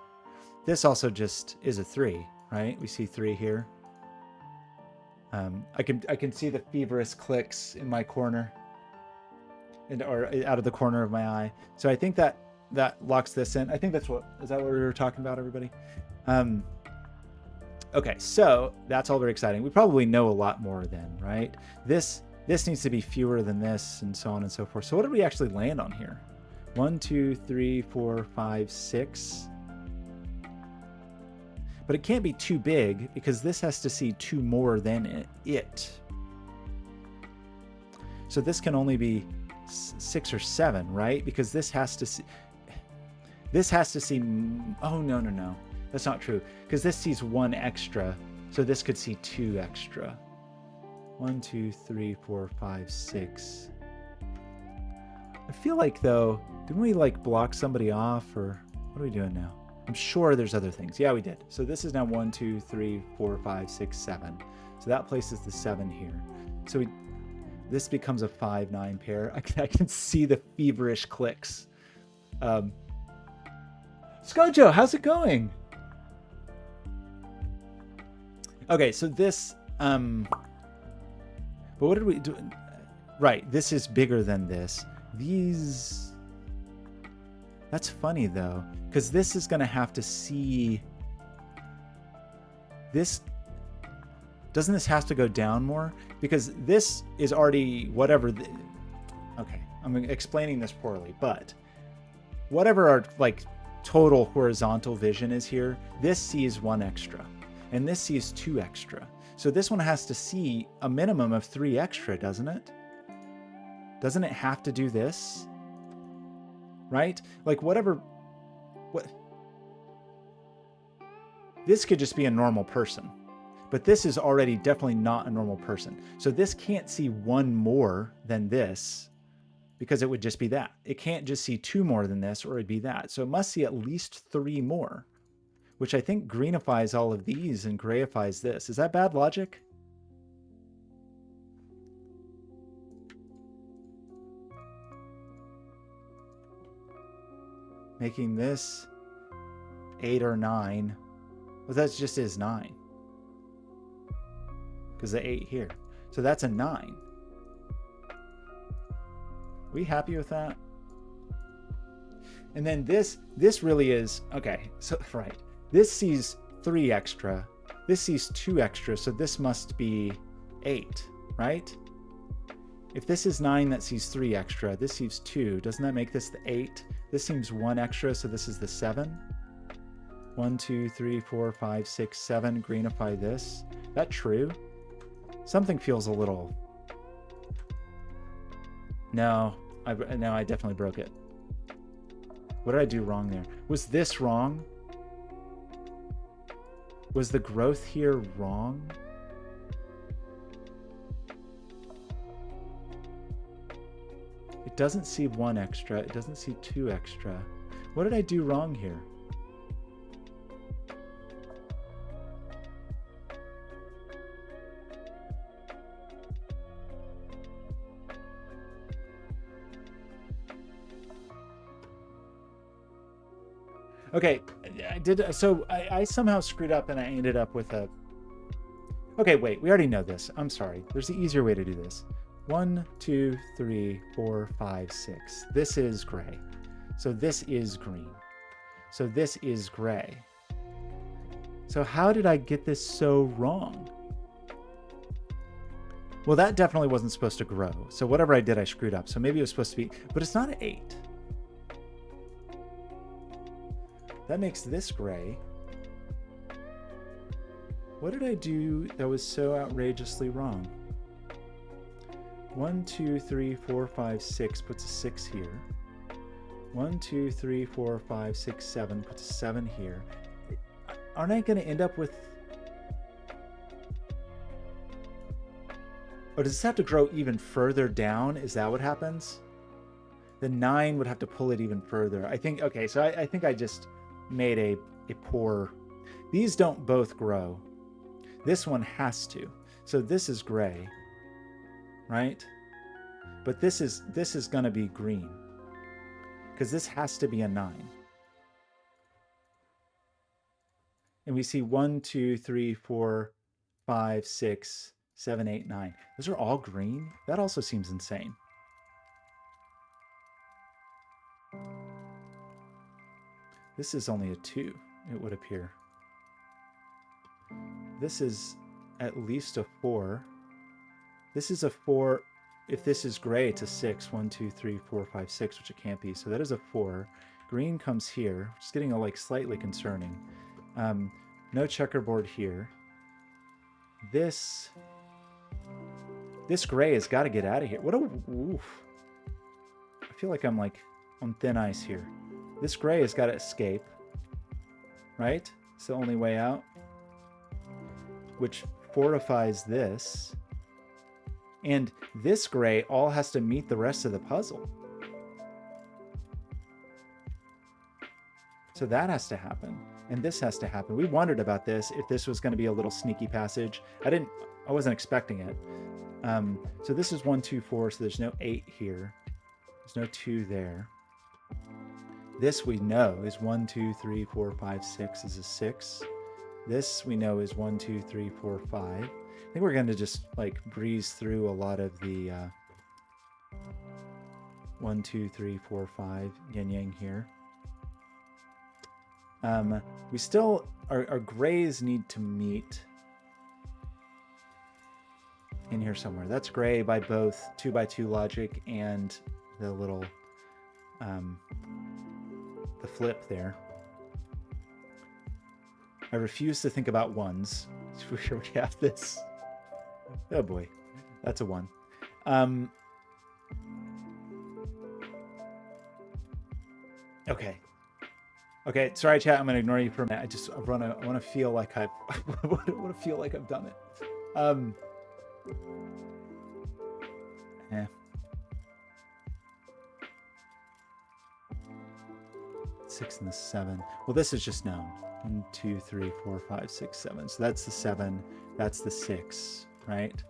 This also just is a 3, right? We see 3 here. I can see the feverish clicks in my corner, or out of the corner of my eye. So I think that locks this in. I think is that what we were talking about, everybody? Okay, so that's all very exciting. We probably know a lot more then, right? This needs to be fewer than this, and so on and so forth. So what did we actually land on here? 1, 2, 3, 4, 5, 6. But it can't be too big because this has to see 2 more than it. So this can only be 6 or 7, right? Because this has to see. Oh, no. That's not true, because this sees 1 extra, so this could see 2 extra. 1, 2, 3, 4, 5, 6. I feel like, though, didn't we like block somebody off, or what are we doing now? I'm sure there's other things. Yeah, we did. So this is now 1, 2, 3, 4, 5, 6, 7. So that places the 7 here. So this becomes a 5, 9 pair. I can see the feverish clicks. Skojo, how's it going? Okay, so this, but what did we do? Right, this is bigger than this. That's funny though, because this is going to have to see this. Doesn't this have to go down more? Because this is already whatever. Okay, I'm explaining this poorly, but whatever our like total horizontal vision is here, this sees 1 extra. And this sees 2 extra. So this one has to see a minimum of 3 extra, doesn't it? Doesn't it have to do this? Right? Like what? This could just be a normal person. But this is already definitely not a normal person. So this can't see 1 more than this, because it would just be that. It can't just see 2 more than this, or it'd be that. So it must see at least 3 more. Which I think greenifies all of these and grayifies this. Is that bad logic? Making this 8 or 9. Well, that just is 9. Because the 8 here. So that's a 9. Are we happy with that? And then this really is, okay, so right. This sees 3 extra. This sees 2 extra, so this must be 8, right? If this is 9, that sees 3 extra. This sees 2. Doesn't that make this the 8? This seems 1 extra, so this is the 7. 1, 2, 3, 4, 5, 6, 7. Greenify this. That true? Something feels a little... No, I definitely broke it. What did I do wrong there? Was this wrong? Was the growth here wrong? It doesn't see 1 extra. It doesn't see 2 extra. What did I do wrong here? Okay, I somehow screwed up and I ended up with a... Okay, wait, we already know this. I'm sorry. There's an easier way to do this. 1, 2, 3, 4, 5, 6. This is gray. So this is green. So this is gray. So how did I get this so wrong? Well, that definitely wasn't supposed to grow. So whatever I did, I screwed up. So maybe it was supposed to be... But it's not an 8. That makes this gray. What did I do that was so outrageously wrong? 1, 2, 3, 4, 5, 6 puts a 6 here. 1, 2, 3, 4, 5, 6, 7 puts a 7 here. Aren't I going to end up with... Or does this have to grow even further down? Is that what happens? The 9 would have to pull it even further. I think, okay, so I think I just made a poor... These don't both grow. This one has to. So this is gray, right? But this is going to be green, because this has to be a 9. And we see 1, 2, 3, 4, 5, 6, 7, 8, 9. Those are all green? That also seems insane. This is only a 2, it would appear. This is at least a 4. This is a 4. If this is gray, it's a 6. 1, 2, 3, 4, 5, 6, which it can't be. So that is a 4. Green comes here, which is getting like slightly concerning. No checkerboard here. This gray has got to get out of here. What a oof. I feel like I'm like on thin ice here. This gray has got to escape, right? It's the only way out, which fortifies this. And this gray all has to meet the rest of the puzzle. So that has to happen. And this has to happen. We wondered about this, if this was going to be a little sneaky passage. I wasn't expecting it. So this is 1, 2, 4. So there's no 8 here. There's no 2 there. This we know is 1, 2, 3, 4, 5, 6 is a 6. This we know is 1, 2, 3, 4, 5. I think we're going to just like breeze through a lot of the 1, 2, 3, 4, 5 yin yang here. We still, our grays need to meet in here somewhere. That's gray by both 2x2 logic and the little, the flip there. I refuse to think about 1s. So here we have this. Oh boy, that's a 1. Okay, sorry chat, I'm gonna ignore you for a minute. I want to feel like I want to feel like I've done it. 6 and the 7. Well, this is just known. 1, 2, 3, 4, 5, 6, 7. So that's the 7. That's the 6, right?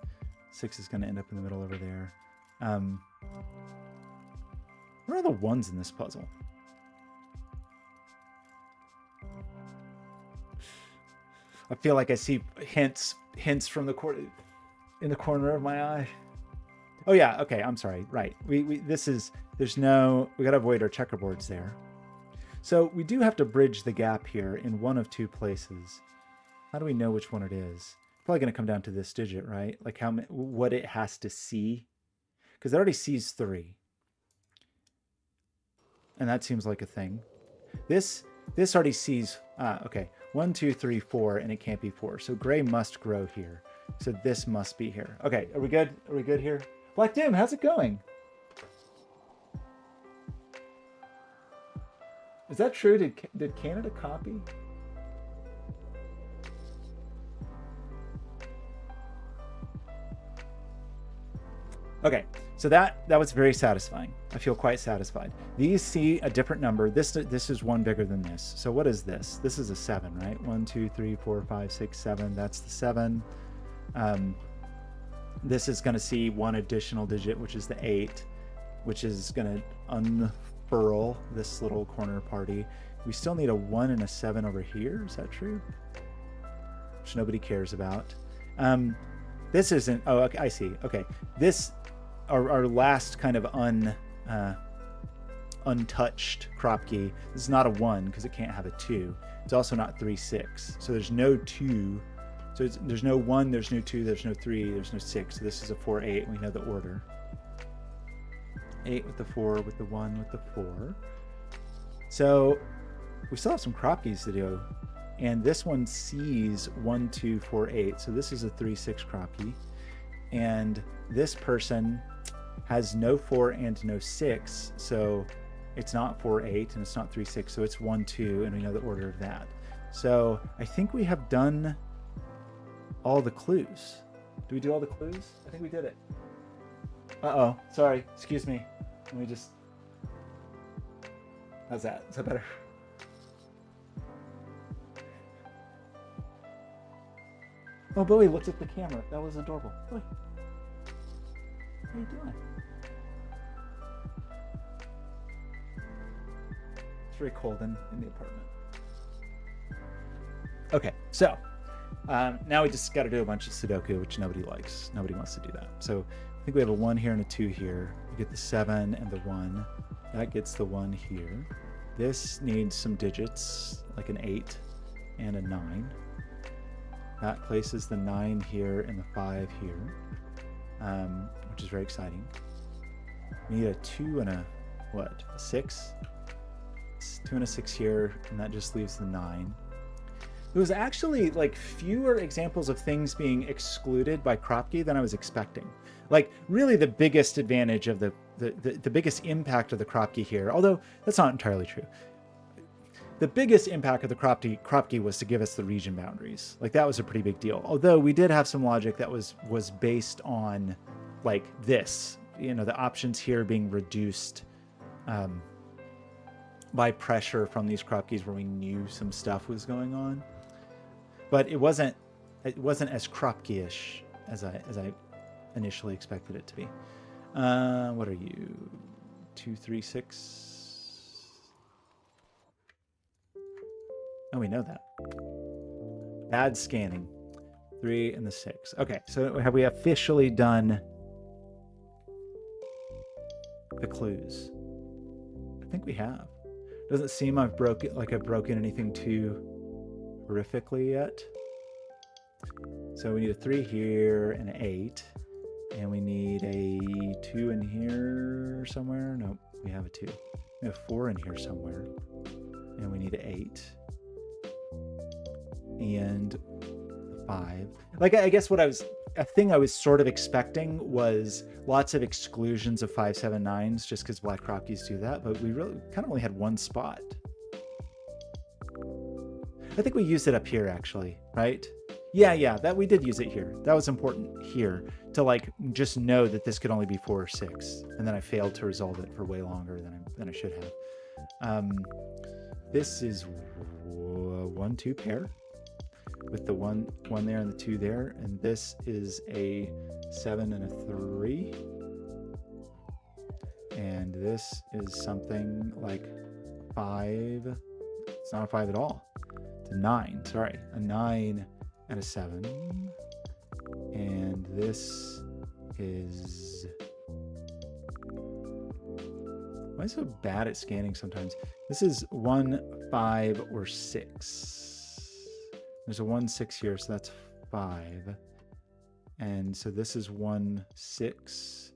6 is going to end up in the middle over there. What are the 1s in this puzzle? I feel like I see hints from the corner, in the corner of my eye. Oh yeah, okay, I'm sorry. Right. We got to avoid our checkerboards there. So we do have to bridge the gap here in one of 2 places. How do we know which one it is? Probably going to come down to this digit, right? Like what it has to see, because it already sees 3, and that seems like a thing. This already sees. Okay, 1, 2, 3, 4, and it can't be 4. So gray must grow here. So this must be here. Okay, are we good? Are we good here? Black Dim, how's it going? Is that true? Did Canada copy? Okay, so that was very satisfying. I feel quite satisfied. These see a different number. This is 1 bigger than this. So what is this? This is a 7, right? 1, 2, 3, 4, 5, 6, 7. That's the 7. This is going to see 1 additional digit, which is the 8, which is going to unfurl this little corner party. We still need a 1 and a 7 over here. Is that true? Which nobody cares about. This isn't. Oh, okay, I see. Okay, this our last kind of untouched crop key. This is not a 1 because it can't have a 2. It's also not 3, 6. So there's no 2. So there's no 1. There's no 2. There's no 3. There's no 6. So this is a 4, 8. And we know the order. 8 with the 4 with the 1 with the 4. So we still have some crop keys to do. And this one sees 1, 2, 4, 8. So this is a 3, 6 crop key. And this person has no 4 and no 6. So it's not 4, 8 and it's not 3, 6. So it's 1, 2, and we know the order of that. So I think we have done all the clues. Do we do all the clues? I think we did it. Uh-oh, sorry, excuse me. Let me just, how's that? Is that better? Oh, Bowie looked at the camera. That was adorable. Bowie, what are you doing? It's very cold in the apartment. Okay, so now we just got to do a bunch of Sudoku, which nobody likes. Nobody wants to do that. So I think we have a 1 here and a 2 here. We get the 7 and the 1. That gets the 1 here. This needs some digits, like an 8 and a 9. That places the 9 here and the 5 here, which is very exciting. We need a 2 and a, what, a 6? 2 and a 6 here, and that just leaves the 9. There was actually like fewer examples of things being excluded by Kropke than I was expecting. Like really the biggest advantage of the biggest impact of the Kropke here, although that's not entirely true. The biggest impact of the Kropke was to give us the region boundaries. Like that was a pretty big deal. Although we did have some logic that was based on like this, you know, the options here being reduced by pressure from these Kropkes where we knew some stuff was going on. But it wasn't as Kropke-ish as I initially expected it to be. What are you? 2, 3, 6. Oh, we know that. Bad scanning. 3 and the 6. Okay, so have we officially done the clues? I think we have. Doesn't seem I've broken anything too horrifically yet. So we need a 3 here and an 8. And we need a 2 in here somewhere. Nope, we have a 2. We have 4 in here somewhere. And we need an 8. And 5. Like, I guess a thing I was sort of expecting was lots of exclusions of 5, 7, 9s, just because Black Kropkes do that, but we really kind of only had one spot. I think we used it up here, actually, right? Yeah, that we did use it here. That was important here to like just know that this could only be 4 or 6, and then I failed to resolve it for way longer than I should have. This is 1, 2 pair with the 1 there and the 2 there, and this is a 7 and a 3, and this is something like 5. It's not a 5 at all. It's a 9. Sorry, a 9 and a 7, and this is, why am I so bad at scanning sometimes? This is 1, 5, or 6. There's a 1, 6 here, so that's 5, and so this is 1, 6.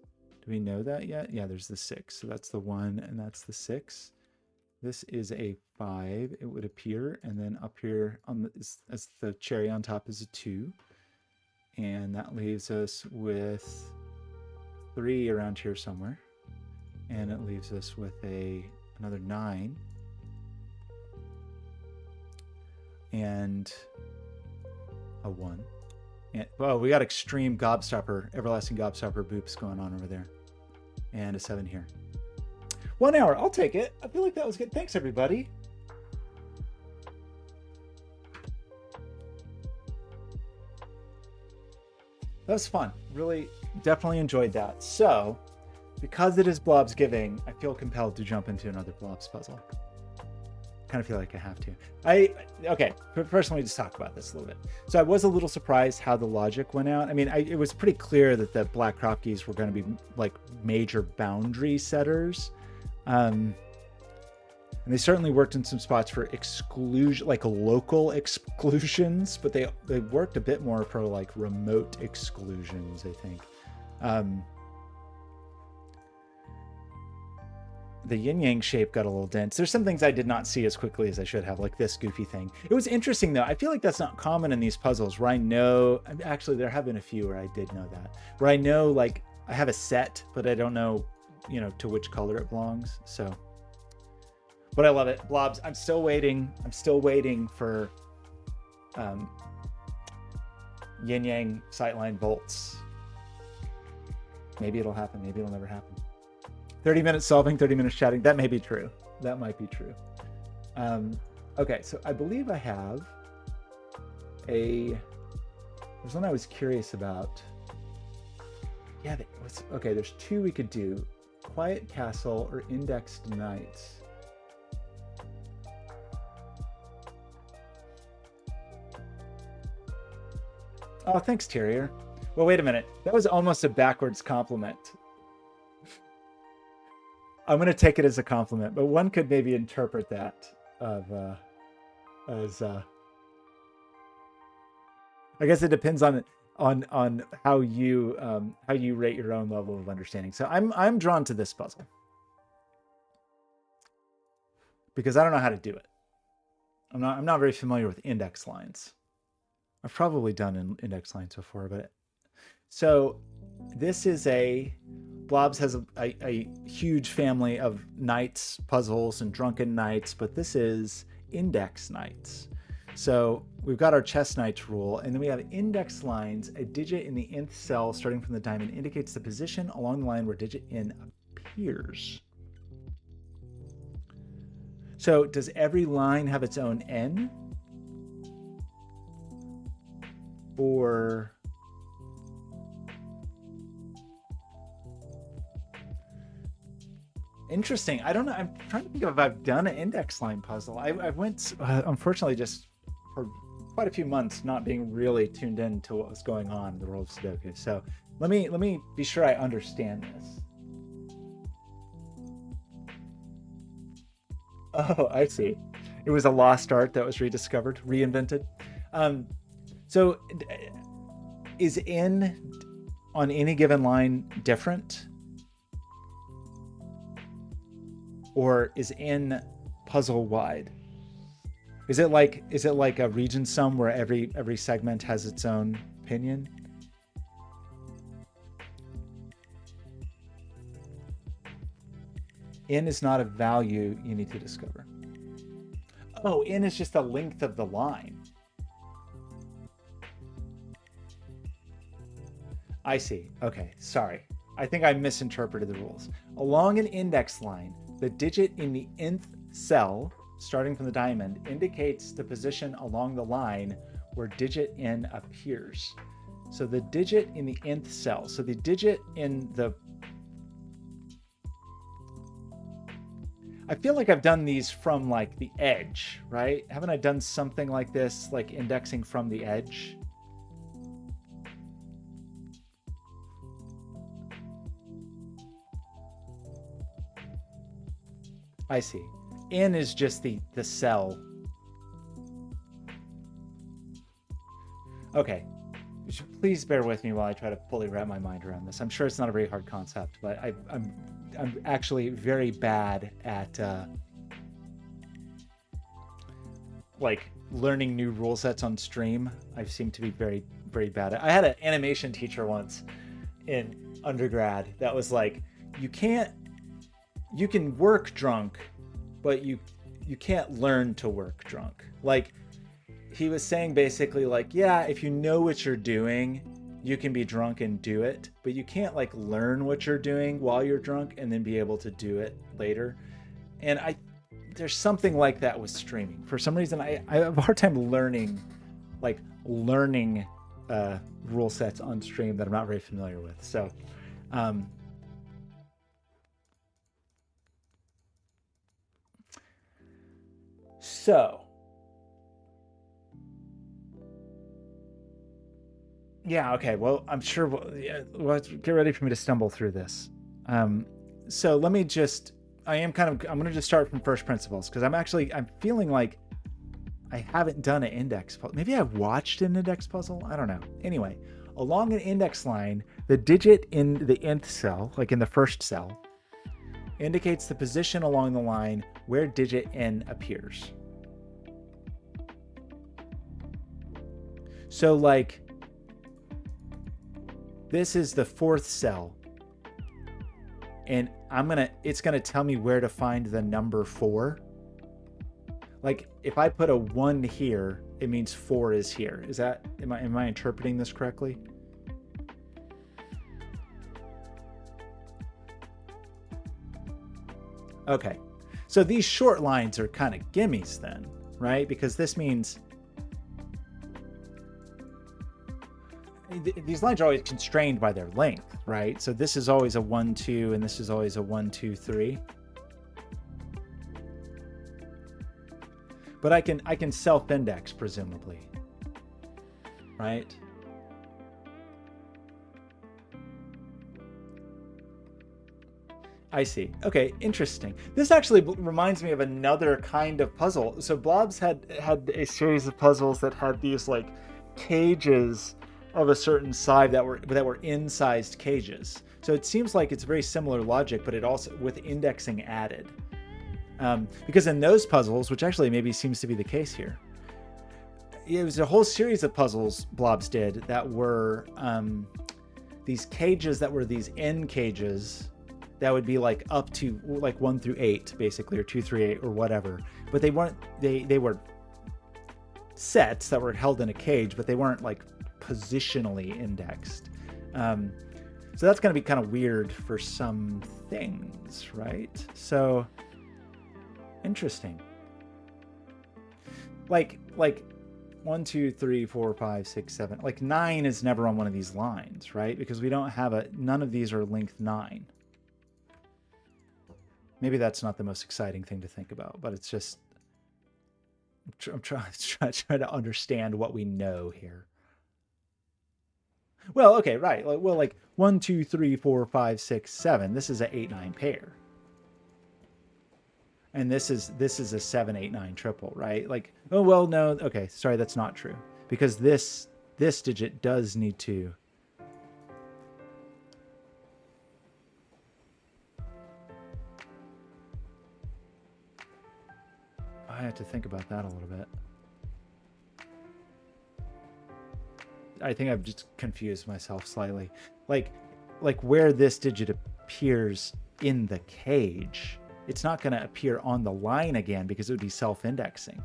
Do we know that yet? Yeah, there's the 6, so that's the 1 and that's the 6. This is a 5, it would appear, and then up here on as the cherry on top is a 2, and that leaves us with 3 around here somewhere, and it leaves us with another 9, and a 1. And oh, we got extreme gobstopper, everlasting gobstopper boops going on over there, and a 7 here. 1 hour, I'll take it. I feel like that was good. Thanks, everybody. That was fun. Really, definitely enjoyed that. So, because it is Blobzgiving, I feel compelled to jump into another Blobz puzzle. Kind of feel like I have to. Okay, first let me just talk about this a little bit. So I was a little surprised how the logic went out. I mean, it was pretty clear that the Black Kropkes were going to be like major boundary setters. And they certainly worked in some spots for exclusion, like local exclusions, but they worked a bit more for like remote exclusions, I think. The yin-yang shape got a little dense. There's some things I did not see as quickly as I should have, like this goofy thing. It was interesting, though. I feel like that's not common in these puzzles, where I know... Actually, there have been a few where I did know that. Where I know, like, I have a set, but I don't know, you know, to which color it belongs. So... But I love it. Blobz, I'm still waiting. I'm still waiting for yin yang sightline volts. Maybe it'll happen. Maybe it'll never happen. 30 minutes solving, 30 minutes chatting. That may be true. That might be true. Okay, so I believe I have there's one I was curious about. Yeah, okay, there's two we could do. Quiet Castle or Indexed Nights. Oh, thanks, Terrier. Well, wait a minute. That was almost a backwards compliment. I'm going to take it as a compliment, but one could maybe interpret that as I guess it depends on how you rate your own level of understanding. So I'm drawn to this puzzle because I don't know how to do it. I'm not very familiar with index lines. I've probably done index lines before, but so this is Blobz has a huge family of nights puzzles and drunken nights, but this is index nights. So we've got our chess nights rule, and then we have index lines. A digit in the nth cell starting from the diamond indicates the position along the line where digit n appears. So does every line have its own n? Or interesting. I don't know. I'm trying to think if I've done an index line puzzle. I went, unfortunately, just for quite a few months, not being really tuned in to what was going on in the world of Sudoku. So let me be sure I understand this. Oh, I see. It was a lost art that was rediscovered, reinvented. So is n on any given line different? Or is n puzzle wide? Is it like a region sum where every segment has its own opinion? N is not a value you need to discover. Oh, n is just the length of the line. I see. Okay, sorry. I think I misinterpreted the rules. Along an index line, the digit in the nth cell, starting from the diamond, indicates the position along the line where digit n appears. So the digit in the nth cell, so the digit in the... I feel like I've done these from like the edge, right? Haven't I done something like this, like indexing from the edge? I see. N is just the cell. Okay. Please bear with me while I try to fully wrap my mind around this. I'm sure it's not a very hard concept, but I'm actually very bad at like learning new rule sets on stream. I seem to be very, very bad at. I had an animation teacher once in undergrad that was like, you can work drunk, but you can't learn to work drunk. Like, he was saying basically like, yeah, if you know what you're doing, you can be drunk and do it, but you can't like learn what you're doing while you're drunk and then be able to do it later. And there's something like that with streaming. For some reason, I have a hard time learning rule sets on stream that I'm not very familiar with. So, yeah, okay. Well, I'm sure well, get ready for me to stumble through this. So let me just, I'm going to just start from first principles because I'm feeling like I haven't done an index puzzle. Maybe I've watched an index puzzle. I don't know. Anyway, along an index line, the digit in the nth cell, like in the first cell, indicates the position along the line where digit n appears. So like, this is the fourth cell, and it's gonna tell me where to find the number 4. Like if I put a 1 here, it means 4 is here. Is that, am I interpreting this correctly? Okay, so these short lines are kind of gimmies then, right? Because this means these lines are always constrained by their length, right? So this is always a 1, 2, and this is always a 1, 2, 3. But I can self-index presumably, right? I see. Okay, interesting. This actually reminds me of another kind of puzzle. So Blobz had a series of puzzles that had these like cages of a certain size that were in-sized cages. So it seems like it's very similar logic, but it also with indexing added. Because in those puzzles, which actually maybe seems to be the case here, it was a whole series of puzzles Blobz did that were these cages that were these end cages that would be like up to like 1 through 8 basically, or 2 through 8 or whatever. But they weren't, they were sets that were held in a cage, but they weren't like positionally indexed. So that's going to be kind of weird for some things, right? So interesting. Like 1, 2, 3, 4, 5, 6, 7. Like 9 is never on one of these lines, right? Because we don't have none of these are length 9. Maybe that's not the most exciting thing to think about, but it's just I'm trying to understand what we know here. Well, okay, right. Well, like 1, 2, 3, 4, 5, 6, 7. This is an 8, 9 pair. And this is a 7, 8, 9 triple, right? Like, oh well, no, okay, sorry, that's not true. Because this digit does need to. I have to think about that a little bit. I think I've just confused myself slightly. Like where this digit appears in the cage, it's not going to appear on the line again because it would be self-indexing.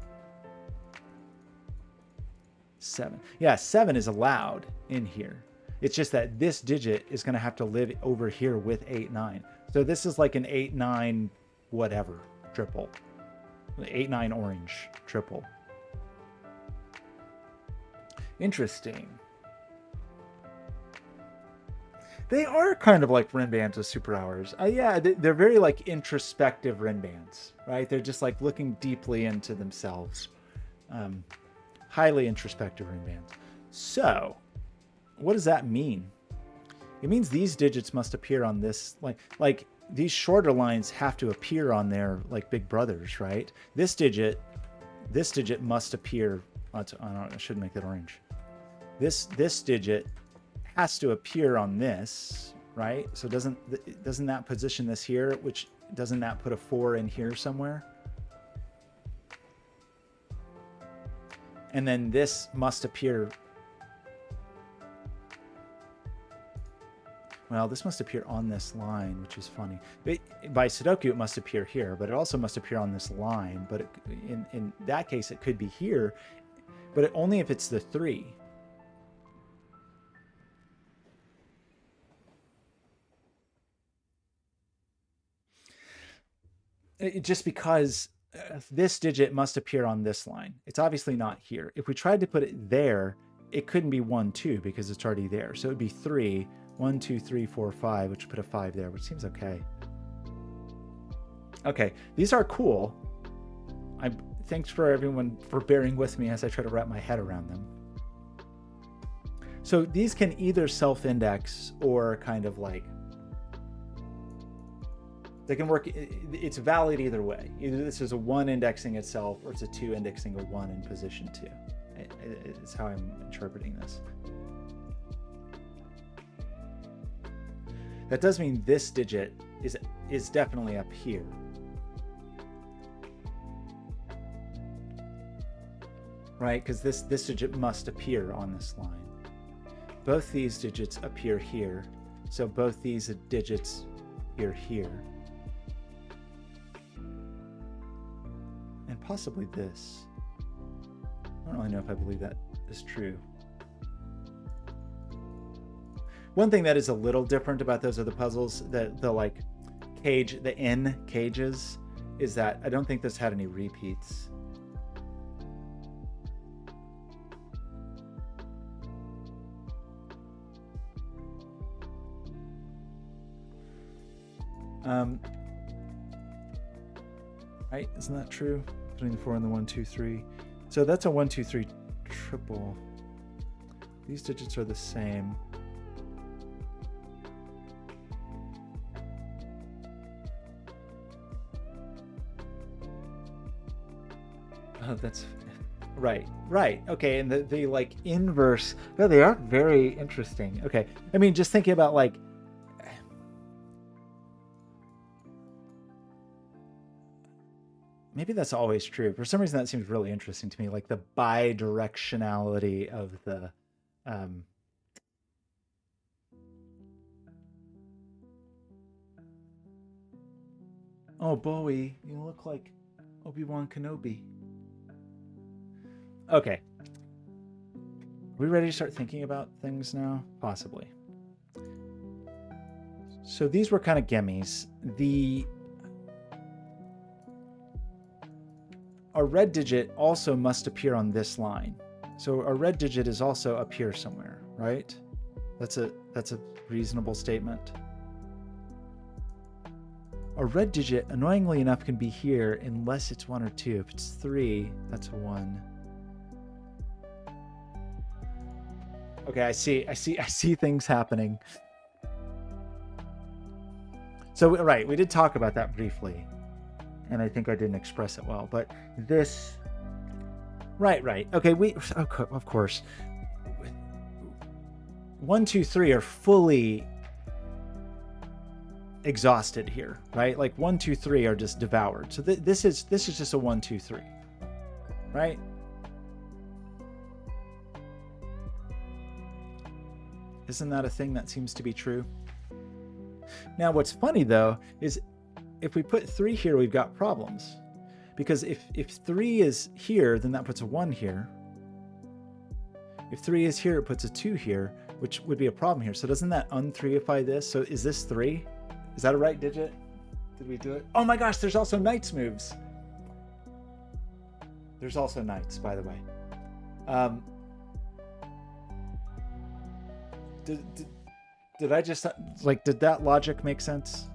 7. Yeah, 7 is allowed in here. It's just that this digit is going to have to live over here with 8, 9. So this is like an 8, 9 whatever triple. 8, 9 orange triple. Interesting. They are kind of like Rin bands with super hours. Yeah, they're very like introspective Rin bands, right? They're just like looking deeply into themselves. Highly introspective Rin bands. So, what does that mean? It means these digits must appear on this, like these shorter lines have to appear on their like big brothers, right? This digit must appear. I shouldn't make that orange. This digit has to appear on this, right? So doesn't that position this here? Which doesn't that put a 4 in here somewhere? And then this must appear. Well, this must appear on this line, which is funny. By Sudoku, it must appear here, but it also must appear on this line. But in that case, it could be here, but only if it's the 3. Just because this digit must appear on this line. It's obviously not here. If we tried to put it there, it couldn't be 1, 2 because it's already there. So it would be 3. 1, 2, 3, 4, 5, which would put a 5 there, which seems okay. Okay, these are cool. Thanks for everyone for bearing with me as I try to wrap my head around them. So these can either self-index or kind of like, they can work, it's valid either way. Either this is a 1 indexing itself or it's a 2 indexing a 1 in position 2. It's how I'm interpreting this. That does mean this digit is definitely up here. Right? Because this digit must appear on this line. Both these digits appear here. So both these digits appear here. And and possibly this. I don't really know if I believe that is true. One thing that is a little different about those other puzzles, the like cage, the N cages, is that I don't think this had any repeats. Right, isn't that true? Putting the 4 in the 1, 2, 3. So that's a 1, 2, 3 triple. These digits are the same. Oh, that's right. Okay, and the like inverse. No, they are very interesting. Okay, I mean, just thinking about like. Maybe that's always true. For some reason, that seems really interesting to me, like the bidirectionality of the. Oh, Bowie, you look like Obi-Wan Kenobi. Okay. Are we ready to start thinking about things now? Possibly. So these were kind of gimmies. A red digit also must appear on this line. So a red digit is also up here somewhere, right? That's a reasonable statement. A red digit, annoyingly enough, can be here unless it's 1 or 2. If it's 3, that's a 1. Okay, I see things happening. So right, we did talk about that briefly. And I think I didn't express it well, but this, right. Okay, of course, 1, 2, 3 are fully exhausted here, right? Like 1, 2, 3 are just devoured. So this is just a 1, 2, 3, right? Isn't that a thing that seems to be true? Now, what's funny though is, if we put 3 here, we've got problems. Because if 3 is here, then that puts a 1 here. If 3 is here, it puts a 2 here, which would be a problem here. So doesn't that un-3ify this? So is this 3? Is that a right digit? Did we do it? Oh my gosh, there's also knights moves. There's also knights, by the way. Did I just, like, did that logic make sense?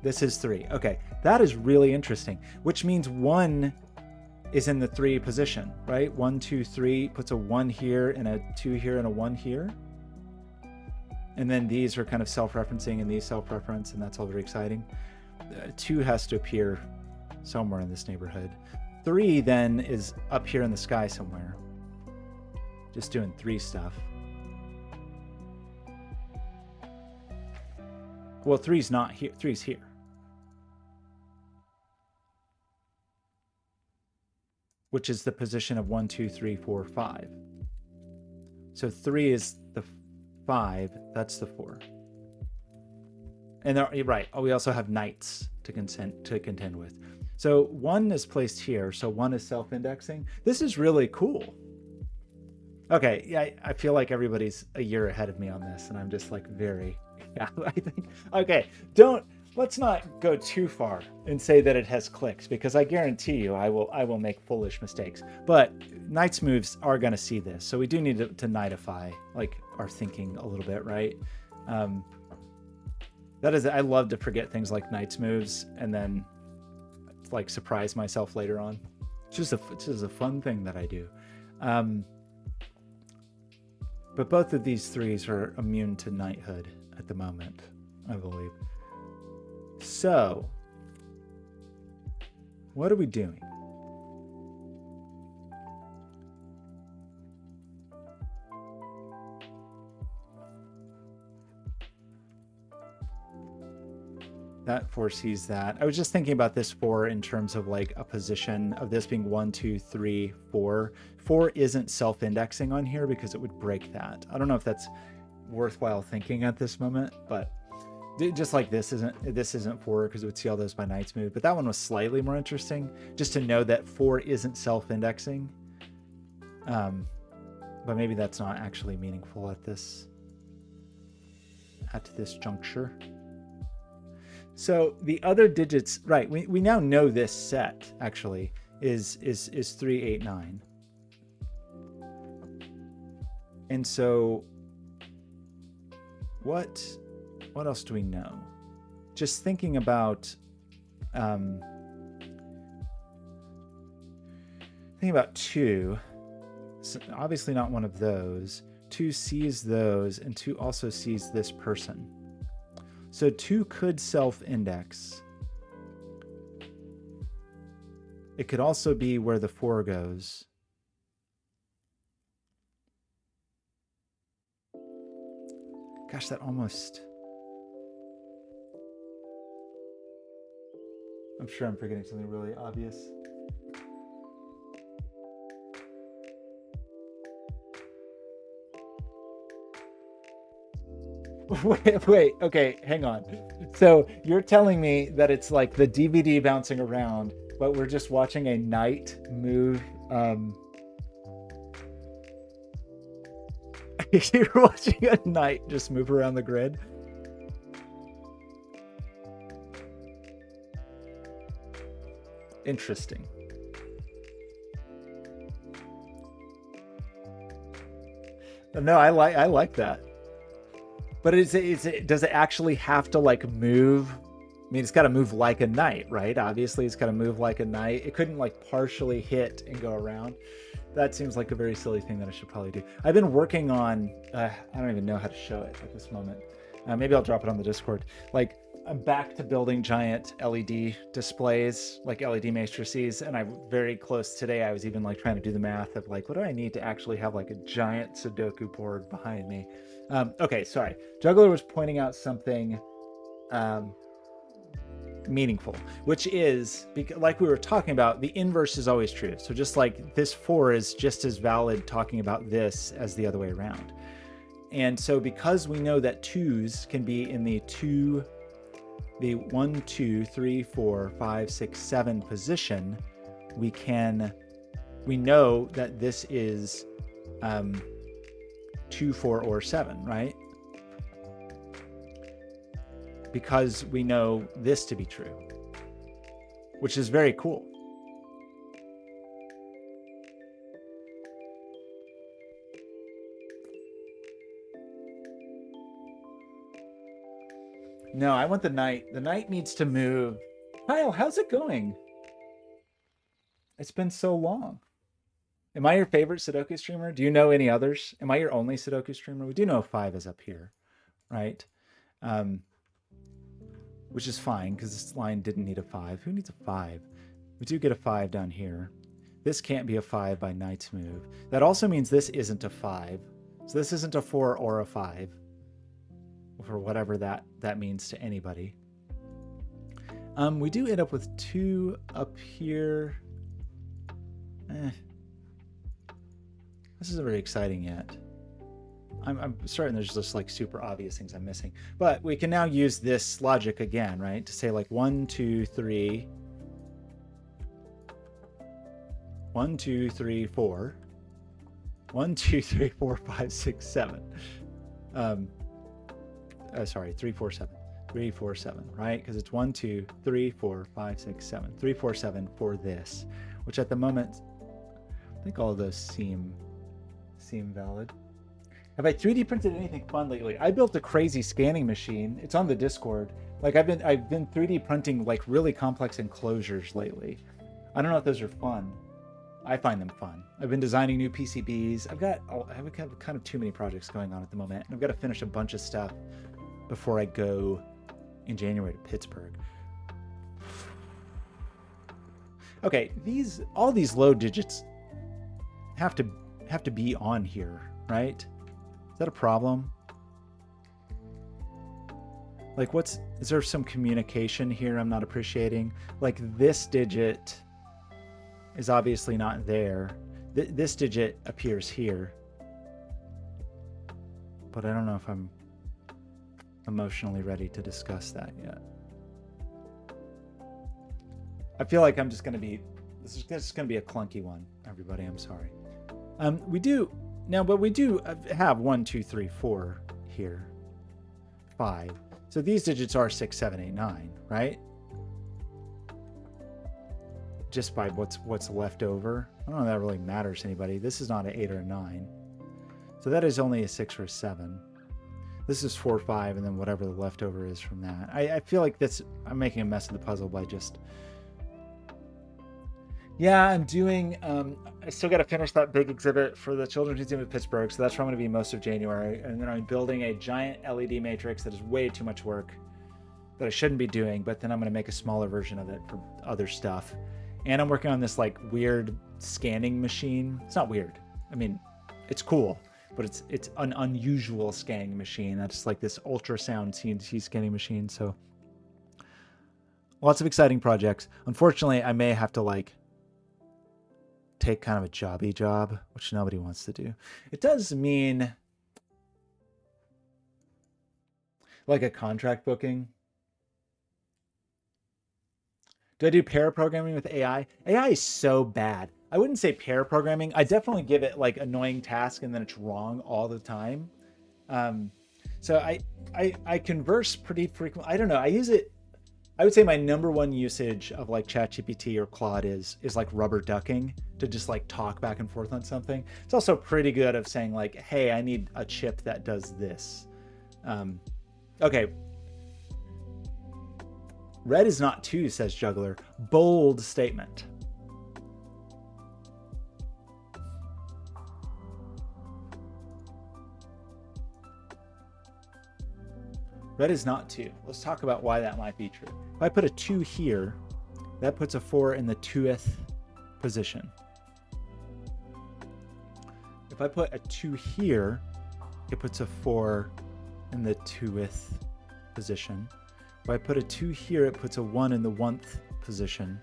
This is 3. Okay, that is really interesting, which means 1 is in the 3 position, right? 1, 2, 3 puts a 1 here and a 2 here and a 1 here. And then these are kind of self-referencing and these self-reference, and that's all very exciting. 2 has to appear somewhere in this neighborhood. 3 then is up here in the sky somewhere, just doing 3 stuff. Well, 3's not here. 3's here. Which is the position of 1, 2, 3, 4, 5. So 3 is the 5. That's the 4. And you're right. Oh, we also have knights to contend with. So 1 is placed here. So 1 is self-indexing. This is really cool. Okay, yeah, I feel like everybody's a year ahead of me on this, and I'm just like very. Yeah, I think. Okay, let's not go too far and say that it has clicks, because I guarantee you I will make foolish mistakes. But Knight's moves are going to see this, so we do need to knightify like our thinking a little bit, right? That is, I love to forget things like Knight's moves and then like surprise myself later on. It's just a fun thing that I do. But both of these 3s are immune to knighthood at the moment, I believe. So, what are we doing? That foresees that. I was just thinking about this 4 in terms of like a position of this being 1, 2, 3, 4. 4 isn't self-indexing on here because it would break that. I don't know if that's worthwhile thinking at this moment, but Just like this isn't 4 because it would see all those by knight's move, but that one was slightly more interesting just to know that 4 isn't self-indexing. But maybe that's not actually meaningful at this juncture. So the other digits, right, we now know this set actually is 3, 8, 9. And so what else do we know? Just thinking about 2, so obviously not one of those. 2 sees those, and 2 also sees this person. So 2 could self-index. It could also be where the 4 goes. Gosh, that almost... I'm sure I'm forgetting something really obvious. Wait, okay, hang on. So you're telling me that it's like the DVD bouncing around, but we're just watching a knight move. You're watching a knight just move around the grid. Interesting. No, I like that. But does it actually have to like move? I mean, it's got to move like a knight, right? Obviously, it's got to move like a knight. It couldn't like partially hit and go around. That seems like a very silly thing that I should probably do. I've been working on, I don't even know how to show it at this moment. Maybe I'll drop it on the Discord. Like, I'm back to building giant LED displays, like LED matrices, and I'm very close today. I was even like trying to do the math of like, what do I need to actually have like a giant Sudoku board behind me? Okay, sorry. Juggler was pointing out something meaningful, which is, like we were talking about, the inverse is always true. So just like this 4 is just as valid talking about this as the other way around. And so because we know that 2s can be in the 1, 2, 3, 4, 5, 6, 7 position, we know that this is 2, 4, or 7, right? Because we know this to be true, which is very cool. No, I want the knight. The knight needs to move. Kyle, how's it going? It's been so long. Am I your favorite Sudoku streamer? Do you know any others? Am I your only Sudoku streamer? We do know 5 is up here, right? Which is fine because this line didn't need a 5. Who needs a 5? We do get a 5 down here. This can't be a 5 by knight's move. That also means this isn't a 5. So this isn't a 4 or a 5. For whatever that means to anybody. We do end up with 2 up here. This isn't very exciting yet. I'm certain there's just like super obvious things I'm missing. But we can now use this logic again, right? To say like 1, 2, 3. 1, 2, 3, 4. 1, 2, 3, 4, 5, 6, 7. Sorry, 3, 4, 7. 3, 4, 7, right? Because it's 1, 2, 3, 4, 5, 6, 7. 3, 4, 7 for this, which at the moment, I think all of those seem valid. Have I 3D printed anything fun lately? I built a crazy scanning machine. It's on the Discord. Like I've been 3D printing like really complex enclosures lately. I don't know if those are fun. I find them fun. I've been designing new PCBs. I've kind of too many projects going on at the moment, and I've got to finish a bunch of stuff before I go in January to Pittsburgh. Okay, all these low digits have to be on here, right? Is that a problem? Like is there some communication here I'm not appreciating? Like this digit is obviously not there. This digit appears here. But I don't know if I'm emotionally ready to discuss that yet. I feel like this is going to be a clunky one, everybody. I'm sorry. We do have 1, 2, 3, 4 here, 5. So these digits are 6, 7, 8, 9, right? Just by what's left over. I don't know if that really matters to anybody. This is not an 8 or a 9. So that is only a 6 or a 7. This is 4, 5, and then whatever the leftover is from that. I feel like I'm making a mess of the puzzle by just... Yeah, I'm doing, I still got to finish that big exhibit for the Children's Museum of Pittsburgh, so that's where I'm going to be most of January. And then I'm building a giant LED matrix that is way too much work that I shouldn't be doing, but then I'm going to make a smaller version of it for other stuff. And I'm working on this like weird scanning machine. It's not weird. I mean, it's cool, but it's an unusual scanning machine. That's like this ultrasound CNC scanning machine. So lots of exciting projects. Unfortunately, I may have to like take kind of a jobby job, which nobody wants to do. It does mean like a contract booking. Do I do pair programming with AI? AI is so bad. I wouldn't say pair programming. I definitely give it like annoying tasks and then it's wrong all the time. So I converse pretty frequently. I don't know. I use it. I would say my number one usage of like ChatGPT or Claude is like rubber ducking, to just like talk back and forth on something. It's also pretty good of saying like, hey, I need a chip that does this. Okay. Red is not 2, says Juggler. Bold statement. Red is not 2. Let's talk about why that might be true. If I put a 2 here, that puts a 4 in the 2th position. If I put a 2 here, it puts a 4 in the 2th position. If I put a 2 here, it puts a 1 in the 1th position.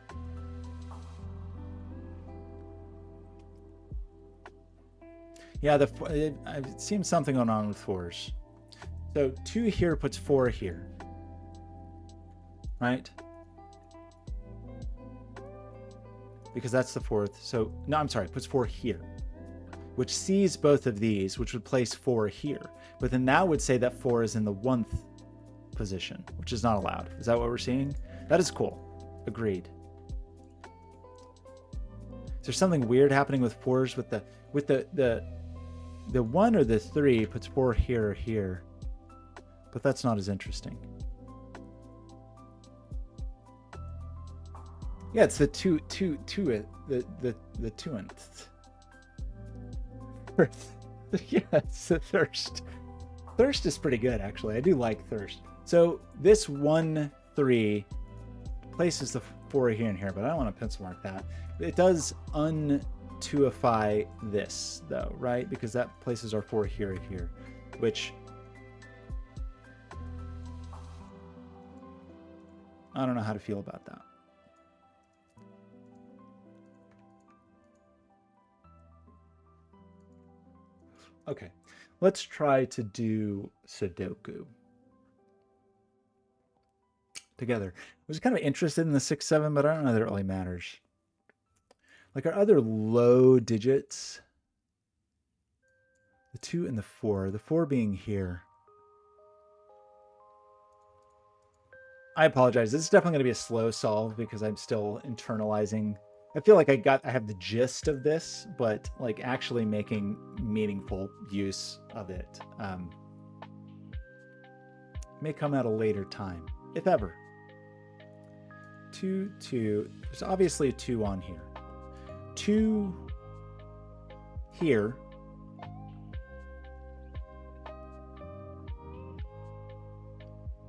Yeah, it seems something going on with 4s. So 2 here puts 4 here, right? Because that's the 4th. So, no, I'm sorry, it puts 4 here, which sees both of these, which would place 4 here. But then that would say that 4 is in the 1th position, which is not allowed. Is that what we're seeing? That is cool. Agreed. Is there something weird happening with 4s with the 1 or the 3 puts 4 here or here, but that's not as interesting. Yeah, it's the 2th. Yeah, it's the thirst. Thirst is pretty good, actually. I do like thirst. So this 1, 3 places the 4 here and here, but I don't want to pencil mark that. It does un-2ify this, though, right? Because that places our 4 here and here, which I don't know how to feel about that. Okay, let's try to do Sudoku together. I was kind of interested in the 6, 7, but I don't know that it really matters. Like our other low digits, the 2 and the 4 being here. I apologize. This is definitely going to be a slow solve because I'm still internalizing. I feel like I have the gist of this, but like actually making meaningful use of it may come at a later time, if ever. 2, 2. There's obviously a 2 on here. 2 here.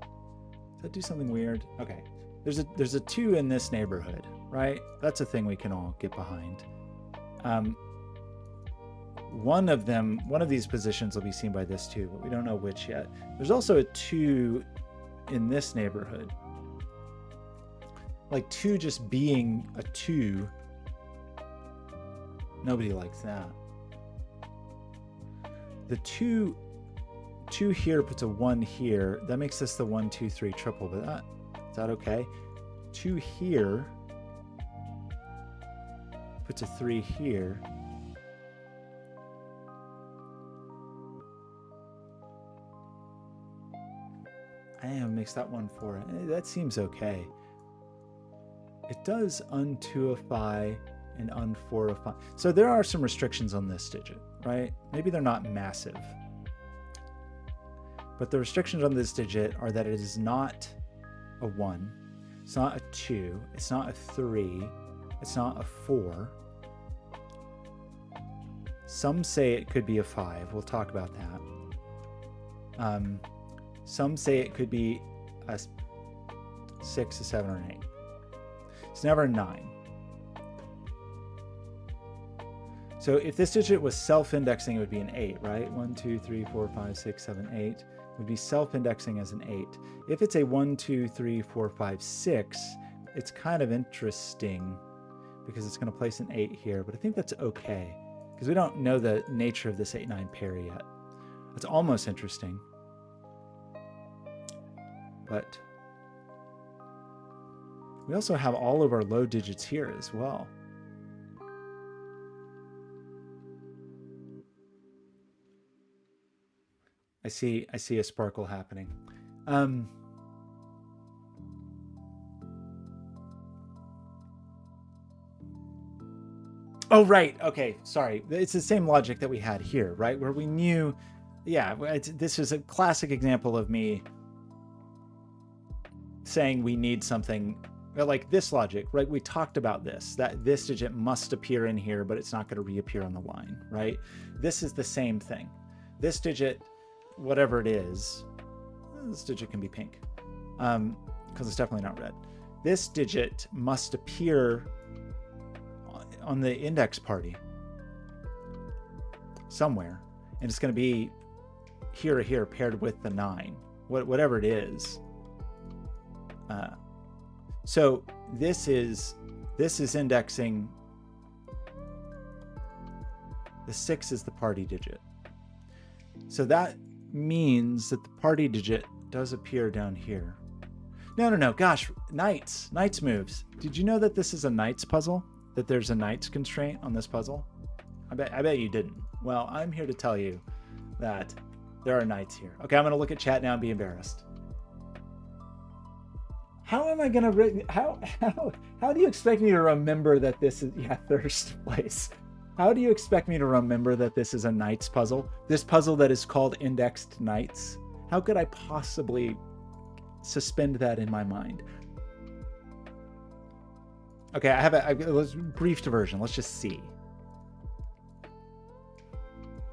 Does that do something weird? Okay. There's a 2 in this neighborhood, right? That's a thing we can all get behind. One of these positions will be seen by this 2, but we don't know which yet. There's also a 2 in this neighborhood. Like 2 just being a 2. Nobody likes that. The 2 2 here puts a 1 here. That makes this the 1, 2, 3 triple, but is that okay? 2 here puts a 3 here. And makes that 1, 4. That seems okay. It does un-2ify and un-4ify. So there are some restrictions on this digit, right? Maybe they're not massive. But the restrictions on this digit are that it is not a 1. It's not a 2. It's not a 3. It's not a 4. Some say it could be a 5. We'll talk about that. Some say it could be a 6, a 7, or an 8. It's never a 9. So if this digit was self-indexing, it would be an 8, right? 1, 2, 3, 4, 5, 6, 7, 8. It would be self-indexing as an 8. If it's a 1, 2, 3, 4, 5, 6, it's kind of interesting because it's going to place an 8 here, but I think that's okay because we don't know the nature of this 8-9 pair yet. It's almost interesting. But we also have all of our low digits here as well. I see a sparkle happening. Oh, right. Okay. Sorry. It's the same logic that we had here, right? Where we knew, yeah, this is a classic example of me saying we need something like this logic, right? We talked about this, that this digit must appear in here, but it's not going to reappear on the line, right? This is the same thing. This digit, whatever it is, this digit can be pink because it's definitely not red. This digit must appear on the index party somewhere, and it's going to be here or here paired with the 9, whatever it is. So this is indexing. The 6 is the party digit. So that means that the party digit does appear down here. No. Gosh, knights moves. Did you know that this is a knights puzzle? That there's a knights constraint on this puzzle? I bet you didn't. Well, I'm here to tell you that there are knights here. Okay, I'm going to look at chat now and be embarrassed. How am I going to... How do you expect me to remember that this is... Yeah, thirst place. How do you expect me to remember that this is a knights puzzle? This puzzle that is called indexed knights? How could I possibly suspend that in my mind? Okay, I have a brief version. Let's just see.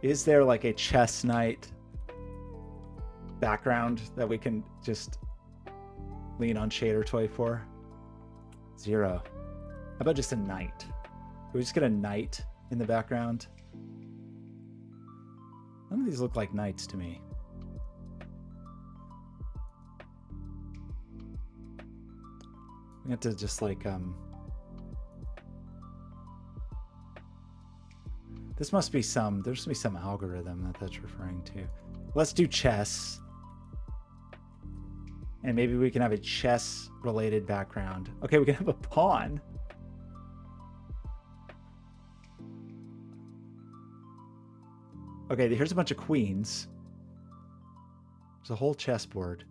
Is there like a chess knight background that we can just lean on Shader Toy for? 0. How about just a knight? Can we just get a knight in the background? None of these look like knights to me. We have to just like there must be some algorithm that's referring to. Let's do chess. And maybe we can have a chess related background. Okay, we can have a pawn. Okay, here's a bunch of queens. There's a whole chessboard.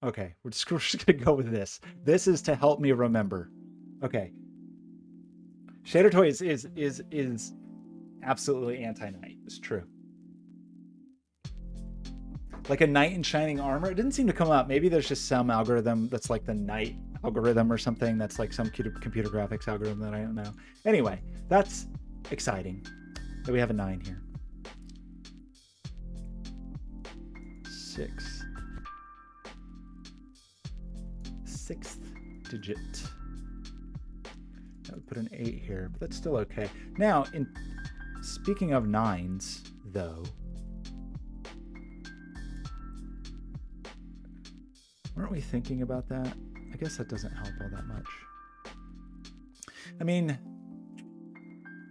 Okay, we're just gonna go with this. This is to help me remember. Okay. Shader Toy is absolutely anti-knight. It's true. Like a knight in shining armor. It didn't seem to come up. Maybe there's just some algorithm that's like the knight algorithm or something. That's like some computer graphics algorithm that I don't know. Anyway, that's exciting that we have a 9 here. 6. 6th digit. That would put an 8 here, but that's still okay. Now, speaking of 9s, though, weren't we thinking about that? I guess that doesn't help all that much. I mean,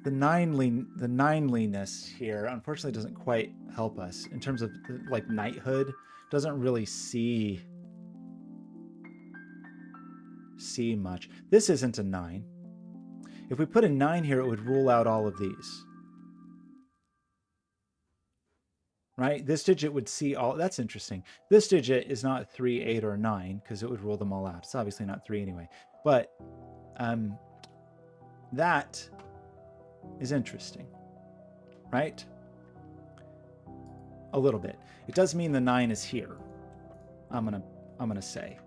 the nineliness here unfortunately doesn't quite help us in terms of like knighthood. Doesn't really see much. This isn't a 9. If we put a 9 here, it would rule out all of these. Right? This digit would see all. That's interesting. This digit is not 3, 8, or 9 because it would rule them all out. It's obviously not 3 anyway. But that is interesting, right? A little bit. It does mean the 9 is here. I'm gonna say.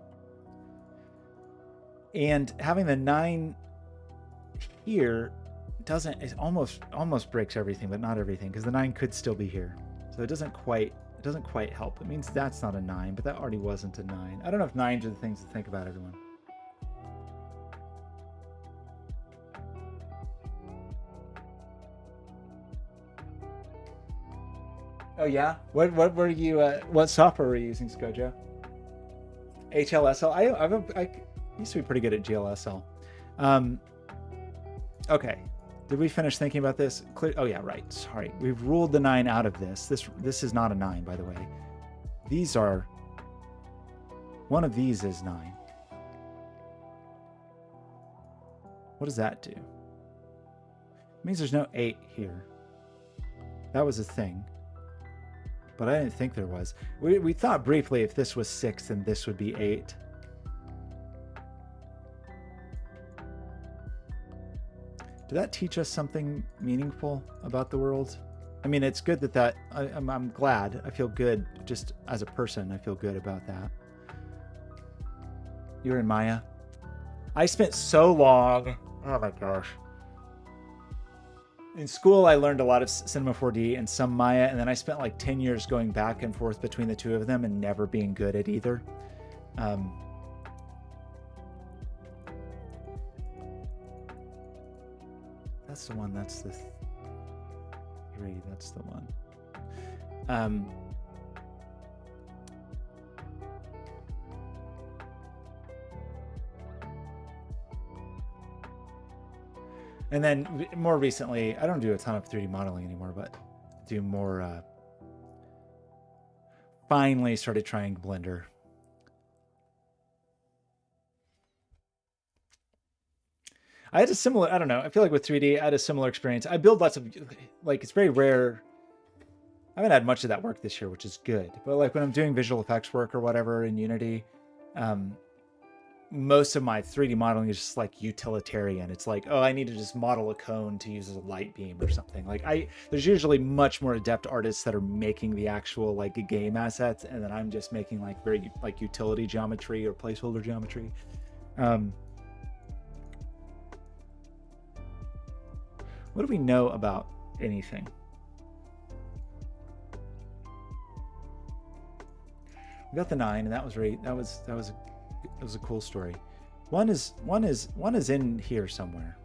And having the 9 here doesn't. It almost breaks everything, but not everything, because the 9 could still be here. So it doesn't quite help. It means that's not a 9, but that already wasn't a 9. I don't know if 9s are the things to think about, everyone. Oh yeah? What were you what software were you using, Skojo? HLSL? I used to be pretty good at GLSL. Okay. Did we finish thinking about this? Oh yeah, right. Sorry. We've ruled the 9 out of this. This is not a 9, by the way. These are... One of these is 9. What does that do? It means there's no 8 here. That was a thing. But I didn't think there was. We thought briefly if this was 6, then this would be 8. Did that teach us something meaningful about the world? I mean, it's good that I'm glad. I feel good just as a person. I feel good about that. You were in Maya? I spent so long. Oh my gosh. In school, I learned a lot of Cinema 4D and some Maya, and then I spent like 10 years going back and forth between the two of them and never being good at either. That's the one. That's the 3. That's the one. And then more recently, I don't do a ton of 3D modeling anymore, but do more. Finally started trying Blender. I had a similar, I don't know, I feel like with 3D, I had a similar experience. I build lots of, like, it's very rare. I haven't had much of that work this year, which is good. But like when I'm doing visual effects work or whatever in Unity, most of my 3D modeling is just like utilitarian. It's like, oh, I need to just model a cone to use as a light beam or something. Like there's usually much more adept artists that are making the actual like game assets, and then I'm just making like very like utility geometry or placeholder geometry. What do we know about anything? We got the 9, and that was a cool story. One is in here somewhere.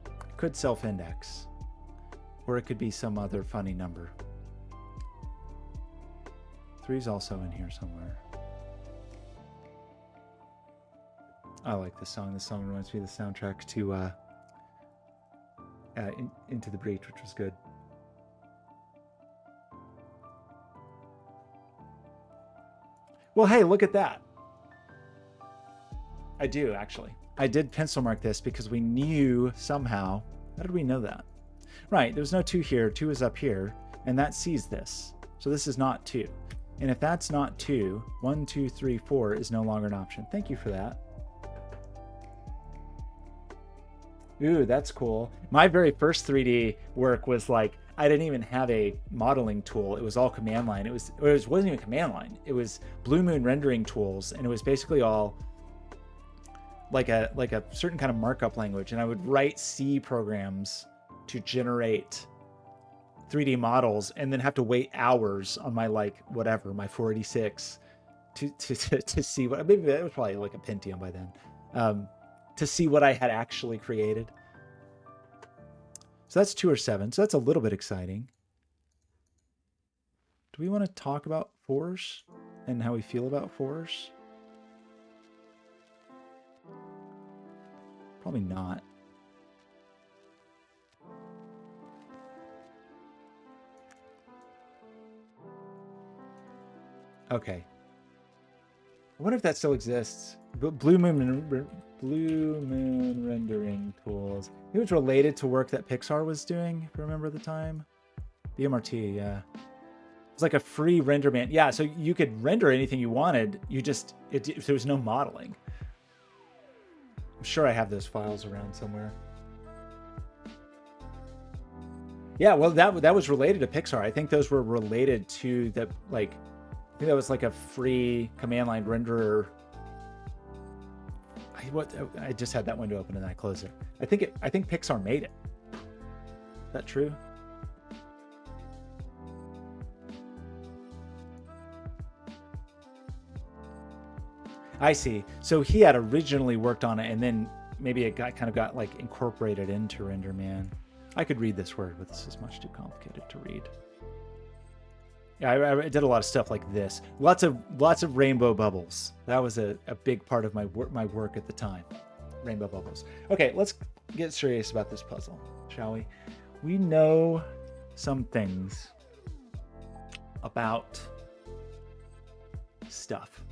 It could self-index, or it could be some other funny number. 3 is also in here somewhere. I like this song. This song reminds me of the soundtrack to Into the Breach, which was good. Well, hey, look at that. I do, actually. I did pencil mark this because we knew somehow. How did we know that? Right, there's no 2 here. 2 is up here, and that sees this. So this is not 2. And if that's not 2, 1, 2, 3, 4 is no longer an option. Thank you for that. Ooh, that's cool. My very first 3D work was like, I didn't even have a modeling tool. It was all command line. It wasn't even command line. It was Blue Moon rendering tools, and it was basically all like a certain kind of markup language. And I would write C programs to generate 3D models, and then have to wait hours on my my 486 to see what. Maybe it was probably like a Pentium by then. To see what I had actually created. So that's 2 or 7. So that's a little bit exciting. Do we want to talk about 4s and how we feel about 4s? Probably not. Okay. I wonder if that still exists. Blue Moon rendering tools. It was related to work that Pixar was doing, if you remember the time. BMRT, yeah. It's like a free render man. Yeah, so you could render anything you wanted. You just, there was no modeling. I'm sure I have those files around somewhere. Yeah, well, that was related to Pixar. I think those were related to the, like, I think that was like a free command line renderer. I just had that window open and I closed it. I think Pixar made it. Is that true? I see. So he had originally worked on it and then maybe it kind of got like incorporated into RenderMan. I could read this word, but this is much too complicated to read. Yeah, I did a lot of stuff like this. Lots of rainbow bubbles. That was a big part of my work at the time. Rainbow bubbles. Okay, let's get serious about this puzzle, shall we? We know some things about stuff.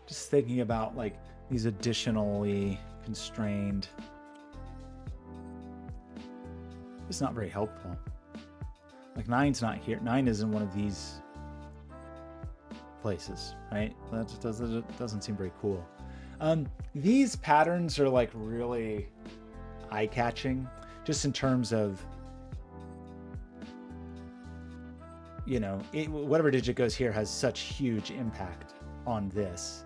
Just thinking about like these additionally constrained. It's not very helpful. Like 9's not here. 9 isn't one of these places, right? That just doesn't seem very cool. These patterns are like really eye-catching, just in terms of, you know, whatever digit goes here has such huge impact on this.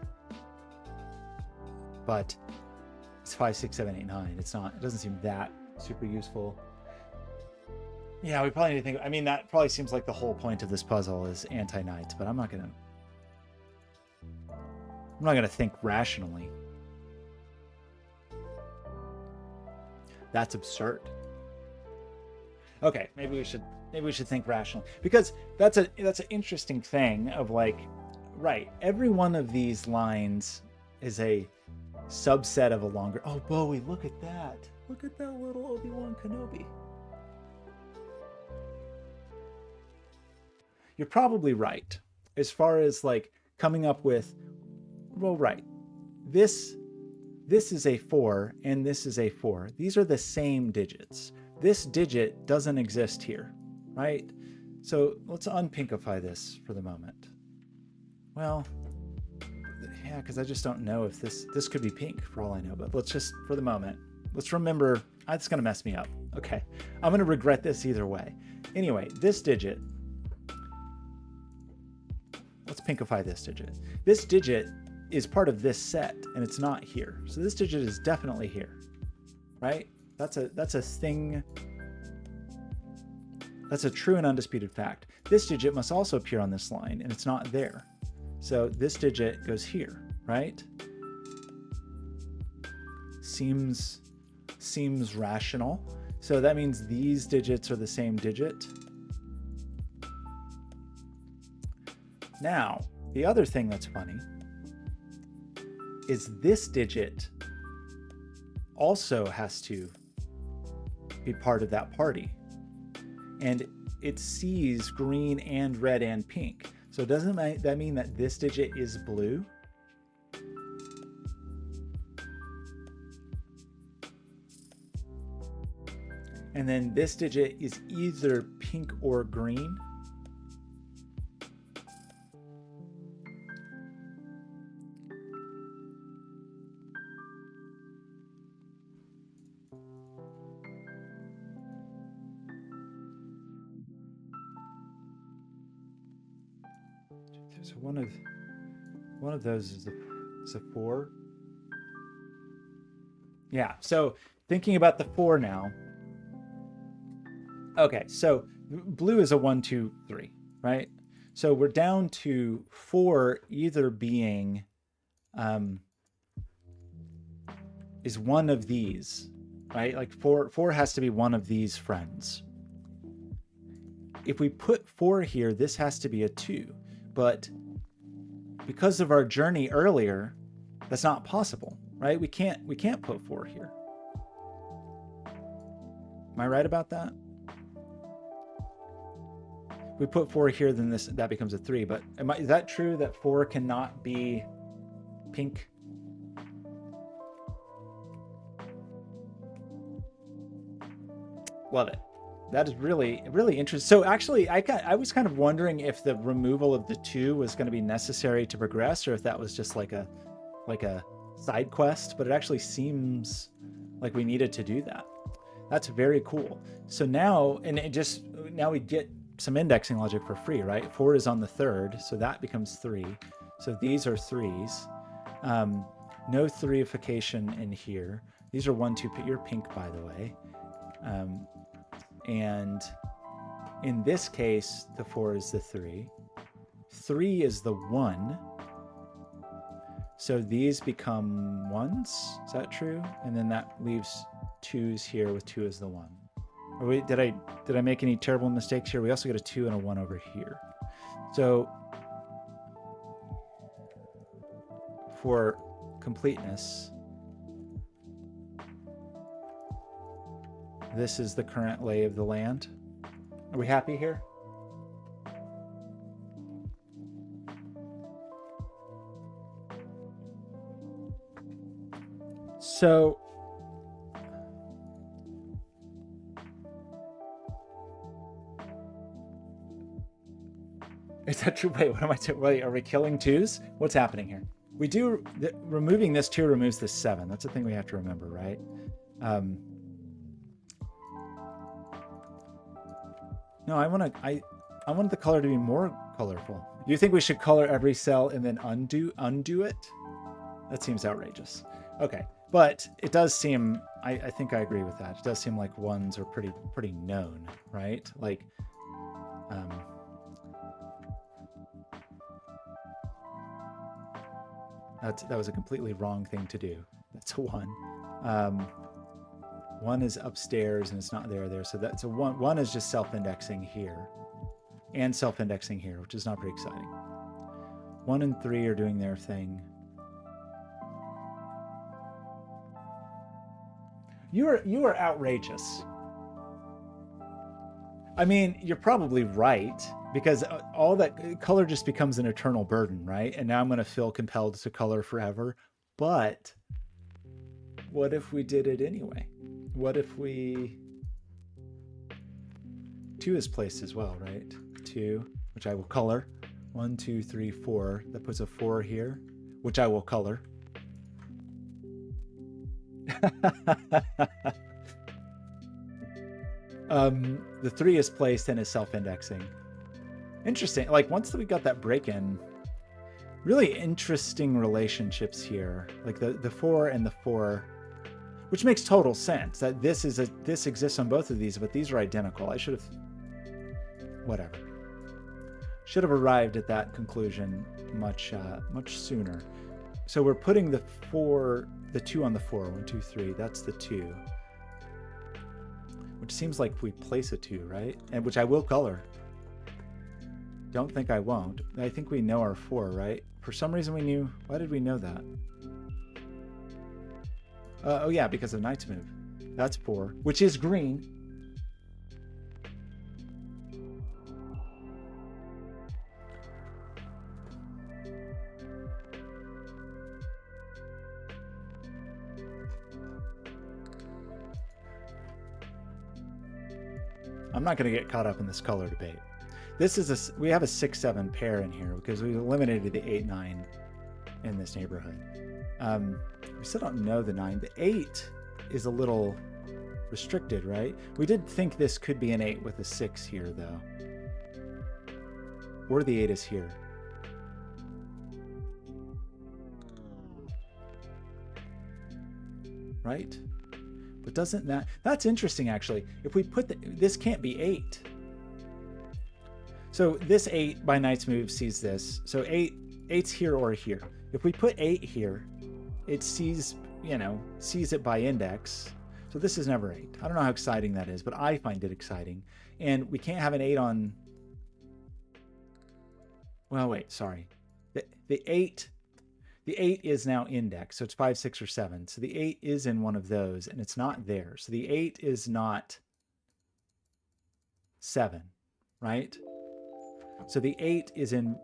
But it's 5, 6, 7, 8, 9. It's not. It doesn't seem that super useful. Yeah, we probably need to think. I mean, that probably seems like the whole point of this puzzle is anti-knights, but I'm not gonna think rationally. That's absurd. Okay, maybe we should think rationally, because that's an interesting thing of like, right? Every one of these lines is a subset of a longer. Oh, Bowie, look at that! Look at that little Obi-Wan Kenobi. You're probably right as far as like coming up with, well, right, this is a 4 and this is a 4. These are the same digits. This digit doesn't exist here, right? So let's unpinkify this for the moment. Well, yeah, because I just don't know if this could be pink for all I know, but let's just, for the moment, let's remember, it's going to mess me up. Okay, I'm going to regret this either way. Anyway, this digit, let's pinkify this digit. This digit is part of this set and it's not here. So this digit is definitely here, right? That's a thing. That's a true and undisputed fact. This digit must also appear on this line and it's not there. So this digit goes here, right? Seems rational. So that means these digits are the same digit. Now, the other thing that's funny is this digit also has to be part of that party. And it sees green and red and pink. So doesn't that mean that this digit is blue? And then this digit is either pink or green. So one of those is a 4. Yeah, so thinking about the 4 now. Okay, so blue is a 1, 2, 3, right? So we're down to 4 either being is one of these. right? Like four has to be one of these friends. If we put 4 here, this has to be a 2. But because of our journey earlier, that's not possible, right? We can't put 4 here. Am I right about that? If we put 4 here, then that becomes a 3. But is that true that 4 cannot be pink? Love it. That is really, really interesting. So actually, I was kind of wondering if the removal of the 2 was going to be necessary to progress, or if that was just like a side quest. But it actually seems like we needed to do that. That's very cool. So now, now we get some indexing logic for free, right? 4 is on the 3rd, so that becomes 3. So these are 3s. No 3ification in here. These are 1, 2. You're pink, by the way. And in this case, the 4 is the 3. 3 is the 1. So these become 1s. Is that true? And then that leaves 2s here with 2 as the 1. Or wait, did I make any terrible mistakes here? We also get a 2 and a 1 over here. So for completeness, this is the current lay of the land. Are we happy here? So is that true? Wait, what am I doing? Wait, are we killing 2s? What's happening here? We do, removing this 2 removes this 7. That's the thing we have to remember, right? No, I want the color to be more colorful. Do you think we should color every cell and then undo it? That seems outrageous. Okay, but it does seem, I think I agree with that. It does seem like 1s are pretty known, right? Like, that was a completely wrong thing to do. That's a 1. 1 is upstairs and it's not there. So that's a 1. 1 is just self-indexing here and self-indexing here, which is not very exciting. 1 and 3 are doing their thing. You are outrageous. I mean, you're probably right, because all that color just becomes an eternal burden, right? And now I'm going to feel compelled to color forever. But what if we did it anyway? What if we... 2 is placed as well, right? 2, which I will color. 1, 2, 3, 4. That puts a 4 here, which I will color. The 3 is placed and is self-indexing. Interesting. Like, once we got that break-in, really interesting relationships here. Like the 4 and the 4, which makes total sense that this exists on both of these, but these are identical. I should have, whatever. Should have arrived at that conclusion much sooner. So we're putting the 2 on the 4. 1, 2, 3. That's the 2. Which seems like we place a 2, right? And which I will color. Don't think I won't. I think we know our 4, right? For some reason we knew. Why did we know that? Oh yeah, because of Knight's Move. That's 4, which is green. I'm not going to get caught up in this color debate. We have a 6-7 pair in here because we eliminated the 8-9 in this neighborhood. We still don't know the 9. The 8 is a little restricted, right? We did think this could be an 8 with a 6 here, though. Or the 8 is here. Right? But doesn't that's interesting, actually. If we put this can't be 8. So this 8 by Knight's Move sees this. So 8's here or here. If we put 8 here, it sees it by index. So So this is never 8. I don't know how exciting that is, but I find it exciting. And we can't have an 8 on... Well, wait, sorry. The 8 is now indexed, so it's 5, 6, or 7. So the 8 is in one of those, and it's not there. So the 8 is not 7, right? So the 8 is in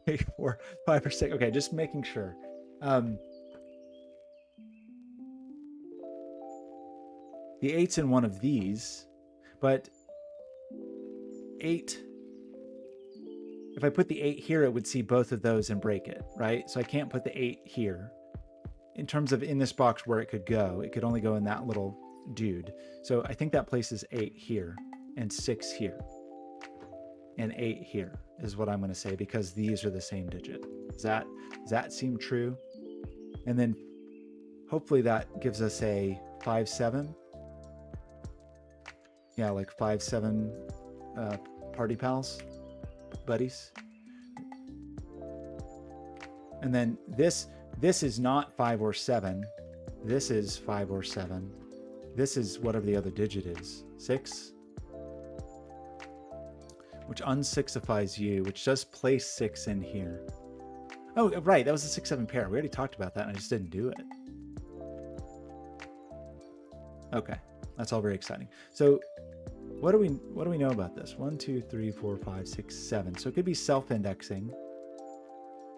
3, 4, 5, or 6. Okay, just making sure. The 8's in one of these, but 8... If I put the 8 here, it would see both of those and break it, right? So I can't put the 8 here. In terms of in this box where it could go, it could only go in that little dude. So I think that places 8 here and 6 here. And 8 here is what I'm going to say, because these are the same digit. Does that seem true? And then hopefully that gives us a 5, 7. Yeah, like 5, 7 party pals. Buddies. And then this is not 5 or 7. This is 5 or 7. This is whatever the other digit is. 6. Which unsixifies you, which does place 6 in here. Oh, right. That was a 6, 7 pair. We already talked about that and I just didn't do it. Okay. That's all very exciting. So what do we know about this? 1, 2, 3, 4, 5, 6, 7. So it could be self-indexing.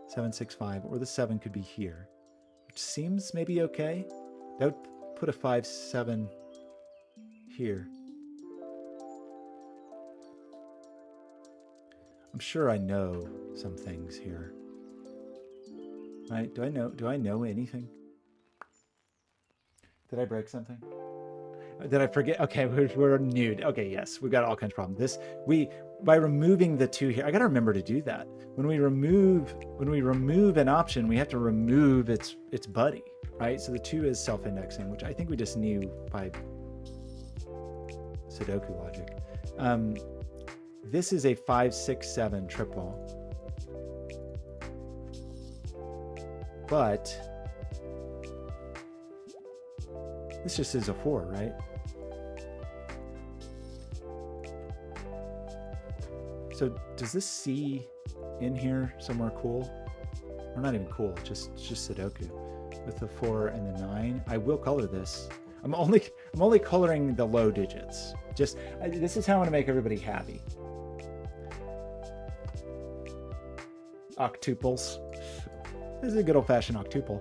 7, 6, 5, or the 7 could be here, which seems maybe okay. That would put a 5, 7 here. I'm sure I know some things here. Right? Do I know anything? Did I break something? Did I forget? Okay, we're nude. Okay, yes, we've got all kinds of problems. By removing the 2 here, I got to remember to do that. When we remove an option, we have to remove its buddy, right? So the 2 is self-indexing, which I think we just knew by Sudoku logic. This is a 5, 6, 7 triple, but this just is a 4, right? So does this C in here somewhere cool? Or not even cool, just Sudoku. With the 4 and the 9. I will color this. I'm only coloring the low digits. This is how I want to make everybody happy. Octuples. This is a good old-fashioned octuple.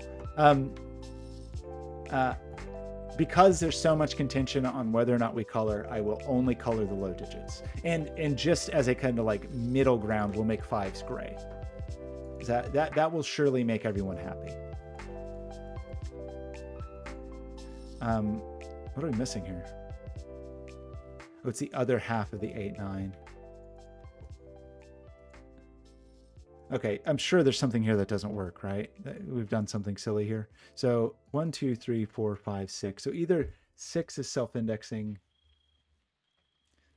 Because there's so much contention on whether or not we color, I will only color the low digits. And just as a kind of like middle ground, we'll make 5s gray. That will surely make everyone happy. What are we missing here? Oh, it's the other half of the 8, 9. Okay, I'm sure there's something here that doesn't work, right? We've done something silly here. So 1, 2, 3, 4, 5, 6. So either 6 is self-indexing.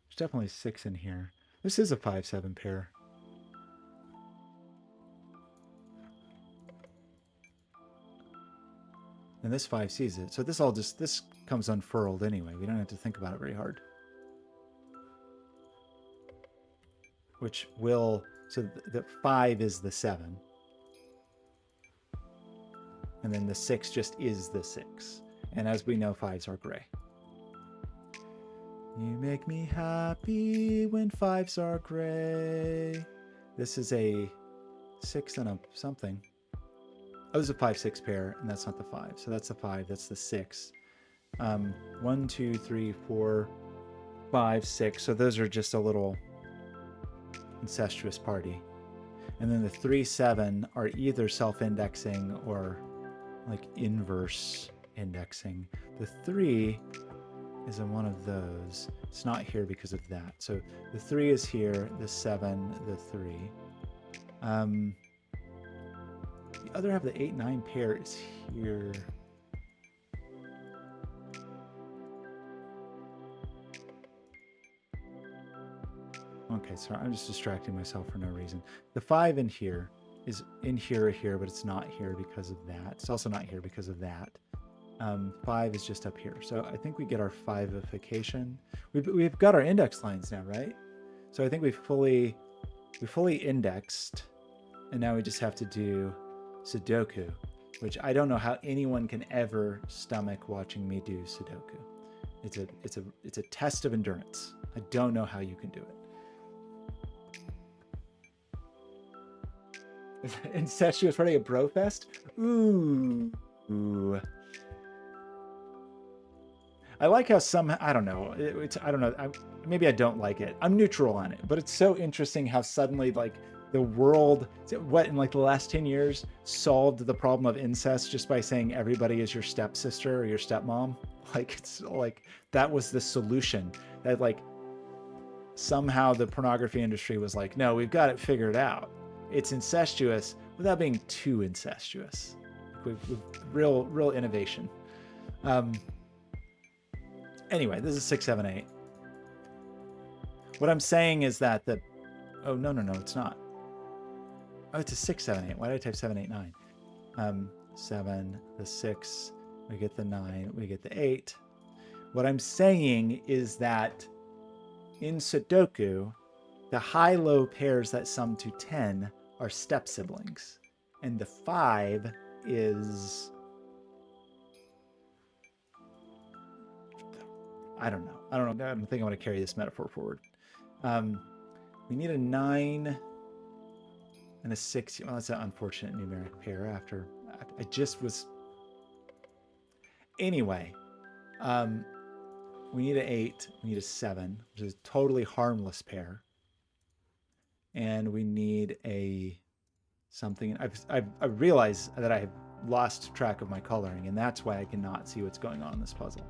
There's definitely 6 in here. This is a 5, 7 pair. And this 5 sees it. So this comes unfurled anyway. We don't have to think about it very hard. Which will... So the 5 is the 7. And then the 6 just is the 6. And as we know, 5s are gray. You make me happy when 5s are gray. This is a 6 and a something. Oh, it's a 5, 6 pair, and that's not the 5. So that's the 5, that's the 6. 1, 2, 3, 4, 5, 6. So those are just a little incestuous party. And then the 3, 7 are either self-indexing or like inverse indexing. The 3 is in one of those. It's not here because of that. So the 3 is here, the 7, the 3. The other half of the 8, 9 pair is here. Okay, sorry, I'm just distracting myself for no reason. The 5 in here is in here or here, but it's not here because of that. It's also not here because of that. 5 is just up here. So I think we get our 5ification. We've got our index lines now, right? So I think we fully indexed, and now we just have to do Sudoku, which I don't know how anyone can ever stomach watching me do Sudoku. It's a test of endurance. I don't know how you can do it. Incestuous running a bro fest? Ooh. I like how I don't know. I don't know. Maybe I don't like it. I'm neutral on it, but it's so interesting how suddenly like the world, what in like the last 10 years solved the problem of incest just by saying everybody is your stepsister or your stepmom. Like it's like that was the solution. That like somehow the pornography industry was like, no, we've got it figured out. It's incestuous without being too incestuous. With real innovation. Anyway, this is 6, 7, 8. What I'm saying is that oh no, it's not. Oh, it's a 6, 7, 8. Why did I type 7, 8, 9? 7, the 6, we get the 9, we get the 8. What I'm saying is that in Sudoku, the high-low pairs that sum to 10 are step siblings, and the 5 is, I don't know. I don't think I want to carry this metaphor forward. We need a 9 and a 6. Well, that's an unfortunate numeric pair after I just was. Anyway, we need an 8. We need a 7, which is a totally harmless pair. And we need a something. I've realized that I have lost track of my coloring, and that's why I cannot see what's going on in this puzzle.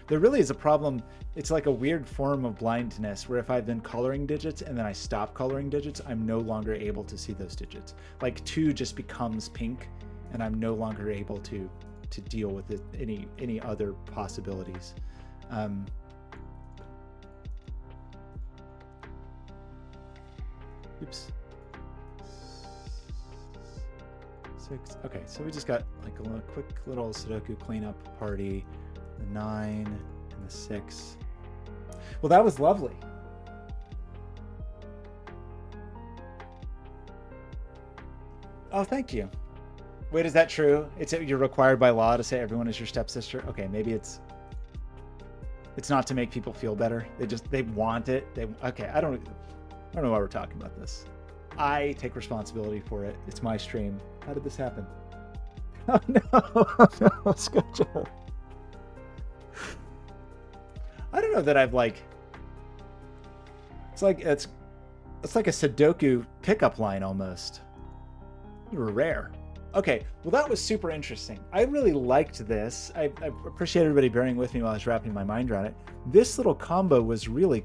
There really is a problem. It's like a weird form of blindness where if I've been coloring digits and then I stop coloring digits, I'm no longer able to see those digits. Like 2 just becomes pink and I'm no longer able to deal with it, any other possibilities. Oops. 6. Okay, so we just got like a quick little Sudoku cleanup party. The 9 and the 6. Well, that was lovely. Oh, thank you. Wait, is that true? You're required by law to say everyone is your stepsister? Okay, maybe it's not to make people feel better. They want it. Okay, I don't know why we're talking about this. I take responsibility for it. It's my stream. How did this happen? Oh no! Oh no! Let's go, Joe. I don't know that I've like. It's like a Sudoku pickup line almost. Rare. Okay, well that was super interesting. I really liked this. I appreciate everybody bearing with me while I was wrapping my mind around it. This little combo was really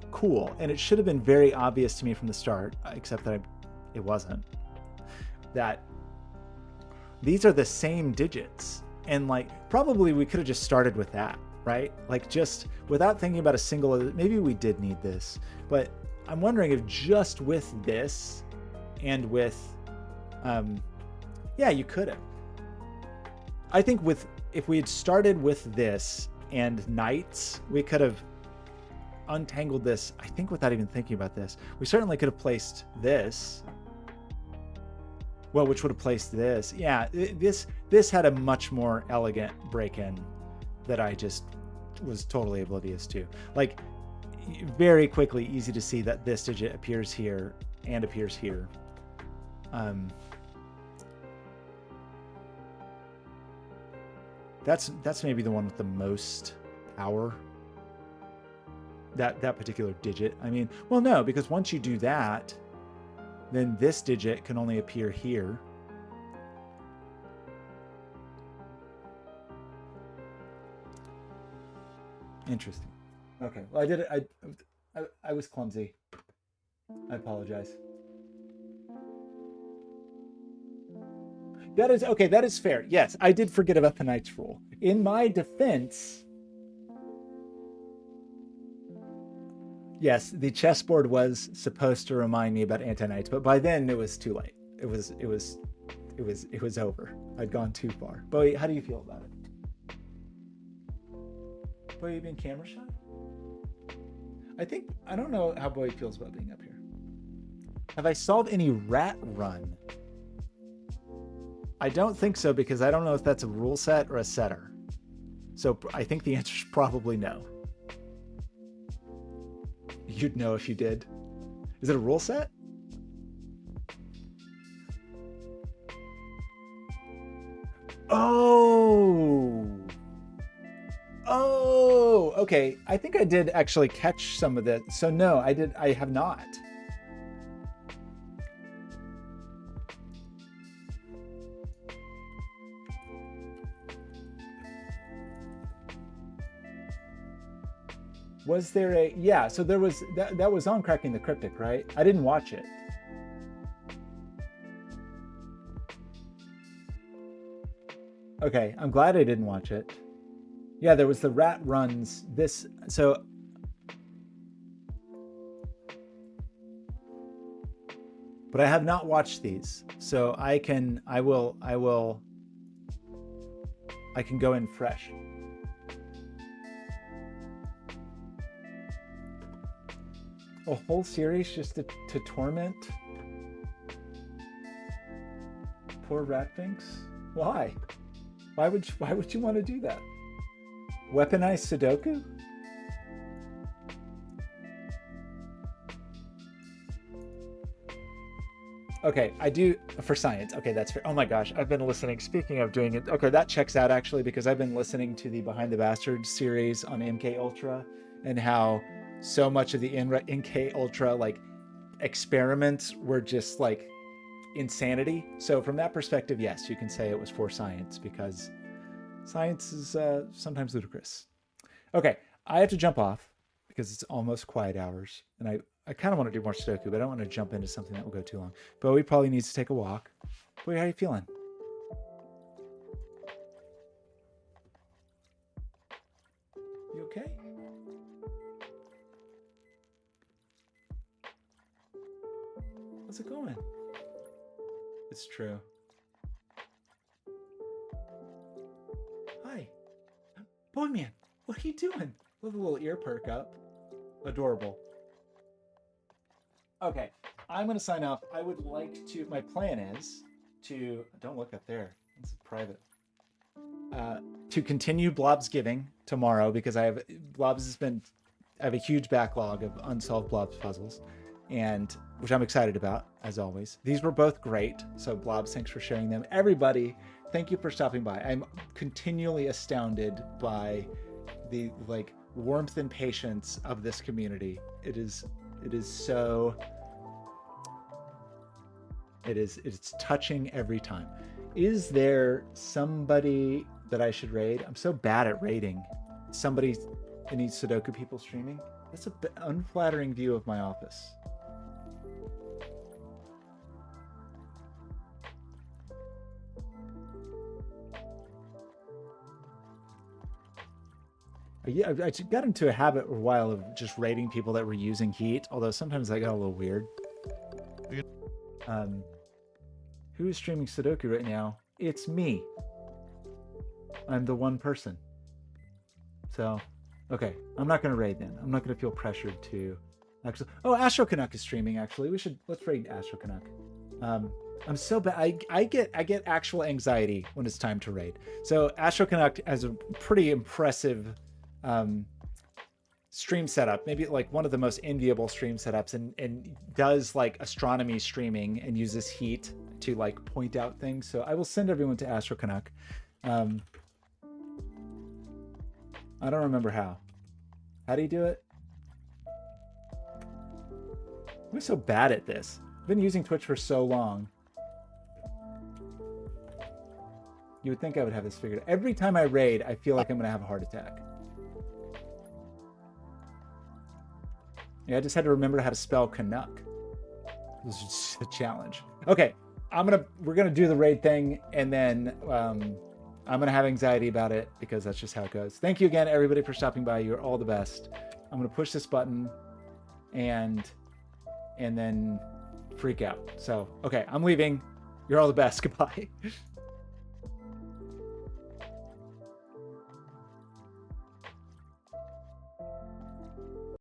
cool, and it should have been very obvious to me from the start, except that it wasn't. That these are the same digits, and like probably we could have just started with that, right? Like just without thinking about a single. Maybe we did need this, but I'm wondering if just with this and with yeah, you could have. I think if we had started with this and knights, we could have untangled this, I think, without even thinking about this. We certainly could have placed this. Well, which would have placed this. Yeah, this had a much more elegant break-in that I just was totally oblivious to. Like, very quickly, easy to see that this digit appears here and appears here. That's maybe the one with the most power. That particular digit. I mean, well, no, because once you do that, then this digit can only appear here. Interesting. Okay. Well, I did it. I was clumsy. I apologize. That is okay. That is fair. Yes, I did forget about the Knight's rule. In my defense, yes, the chessboard was supposed to remind me about anti-knights, but by then it was too late. It was over. I'd gone too far. Bowie, how do you feel about it? Boy, you being camera shy? I don't know how Boy feels about being up here. Have I solved any rat run? I don't think so, because I don't know if that's a rule set or a setter. So I think the answer is probably no. You'd know if you did. Is it a rule set? Oh. Oh, okay. I think I did actually catch some of that. So no, I have not. Was there a, yeah, so there was, that was on Cracking the Cryptic, right? I didn't watch it. Okay, I'm glad I didn't watch it. Yeah, there was the rat runs. So but I have not watched these. So I can go in fresh. A whole series just to torment poor Ratfinks? Why? Why would you want to do that? Weaponize Sudoku? Okay, I do for science. Okay, that's fair. Oh my gosh, I've been listening. Speaking of doing it, okay, that checks out actually, because I've been listening to the Behind the Bastards series on MK Ultra, and how so much of the MK Ultra like experiments were just like insanity. So from that perspective, yes, you can say it was for science, because science is sometimes ludicrous. Okay, I have to jump off because it's almost quiet hours, and I kind of want to do more Sudoku, but I don't want to jump into something that will go too long. Bowie probably needs to take a walk. Bowie, how are you feeling? You okay? How's it going? It's true. Hi. Boy man, what are you doing? With a little ear perk up. Adorable. Okay, I'm going to sign off. I would like to, my plan is to, don't look up there, it's private, to continue Blobzgiving tomorrow, because I have a huge backlog of unsolved Blobz puzzles, and which I'm excited about, as always. These were both great, so Blobz, thanks for sharing them. Everybody, thank you for stopping by. I'm continually astounded by the like warmth and patience of this community. It's touching every time. Is there somebody that I should raid? I'm so bad at raiding. Any Sudoku people streaming? That's an unflattering view of my office. Yeah, I got into a habit for a while of just rating people that were using heat, although sometimes I got a little weird. Who is streaming Sudoku right now? It's me. I'm the one person. So, okay, I'm not going to raid then. I'm not going to feel pressured to actually. Oh, Astro Canuck is streaming. Actually, let's raid Astro Canuck. I'm so bad. I get actual anxiety when it's time to raid. So Astro Canuck has a pretty impressive stream setup, maybe like one of the most enviable stream setups, and does like astronomy streaming and uses heat to like point out things. So I will send everyone to Astro Canuck. I don't remember how. How do you do it? I'm so bad at this. I've been using Twitch for so long. You would think I would have this figured out. Every time I raid, I feel like I'm gonna have a heart attack. Yeah, I just had to remember how to spell Canuck. This is just a challenge. Okay, we're gonna do the raid thing, and then I'm gonna have anxiety about it because that's just how it goes. Thank you again, everybody, for stopping by. You're all the best. I'm gonna push this button and then freak out. So, okay, I'm leaving. You're all the best. Goodbye.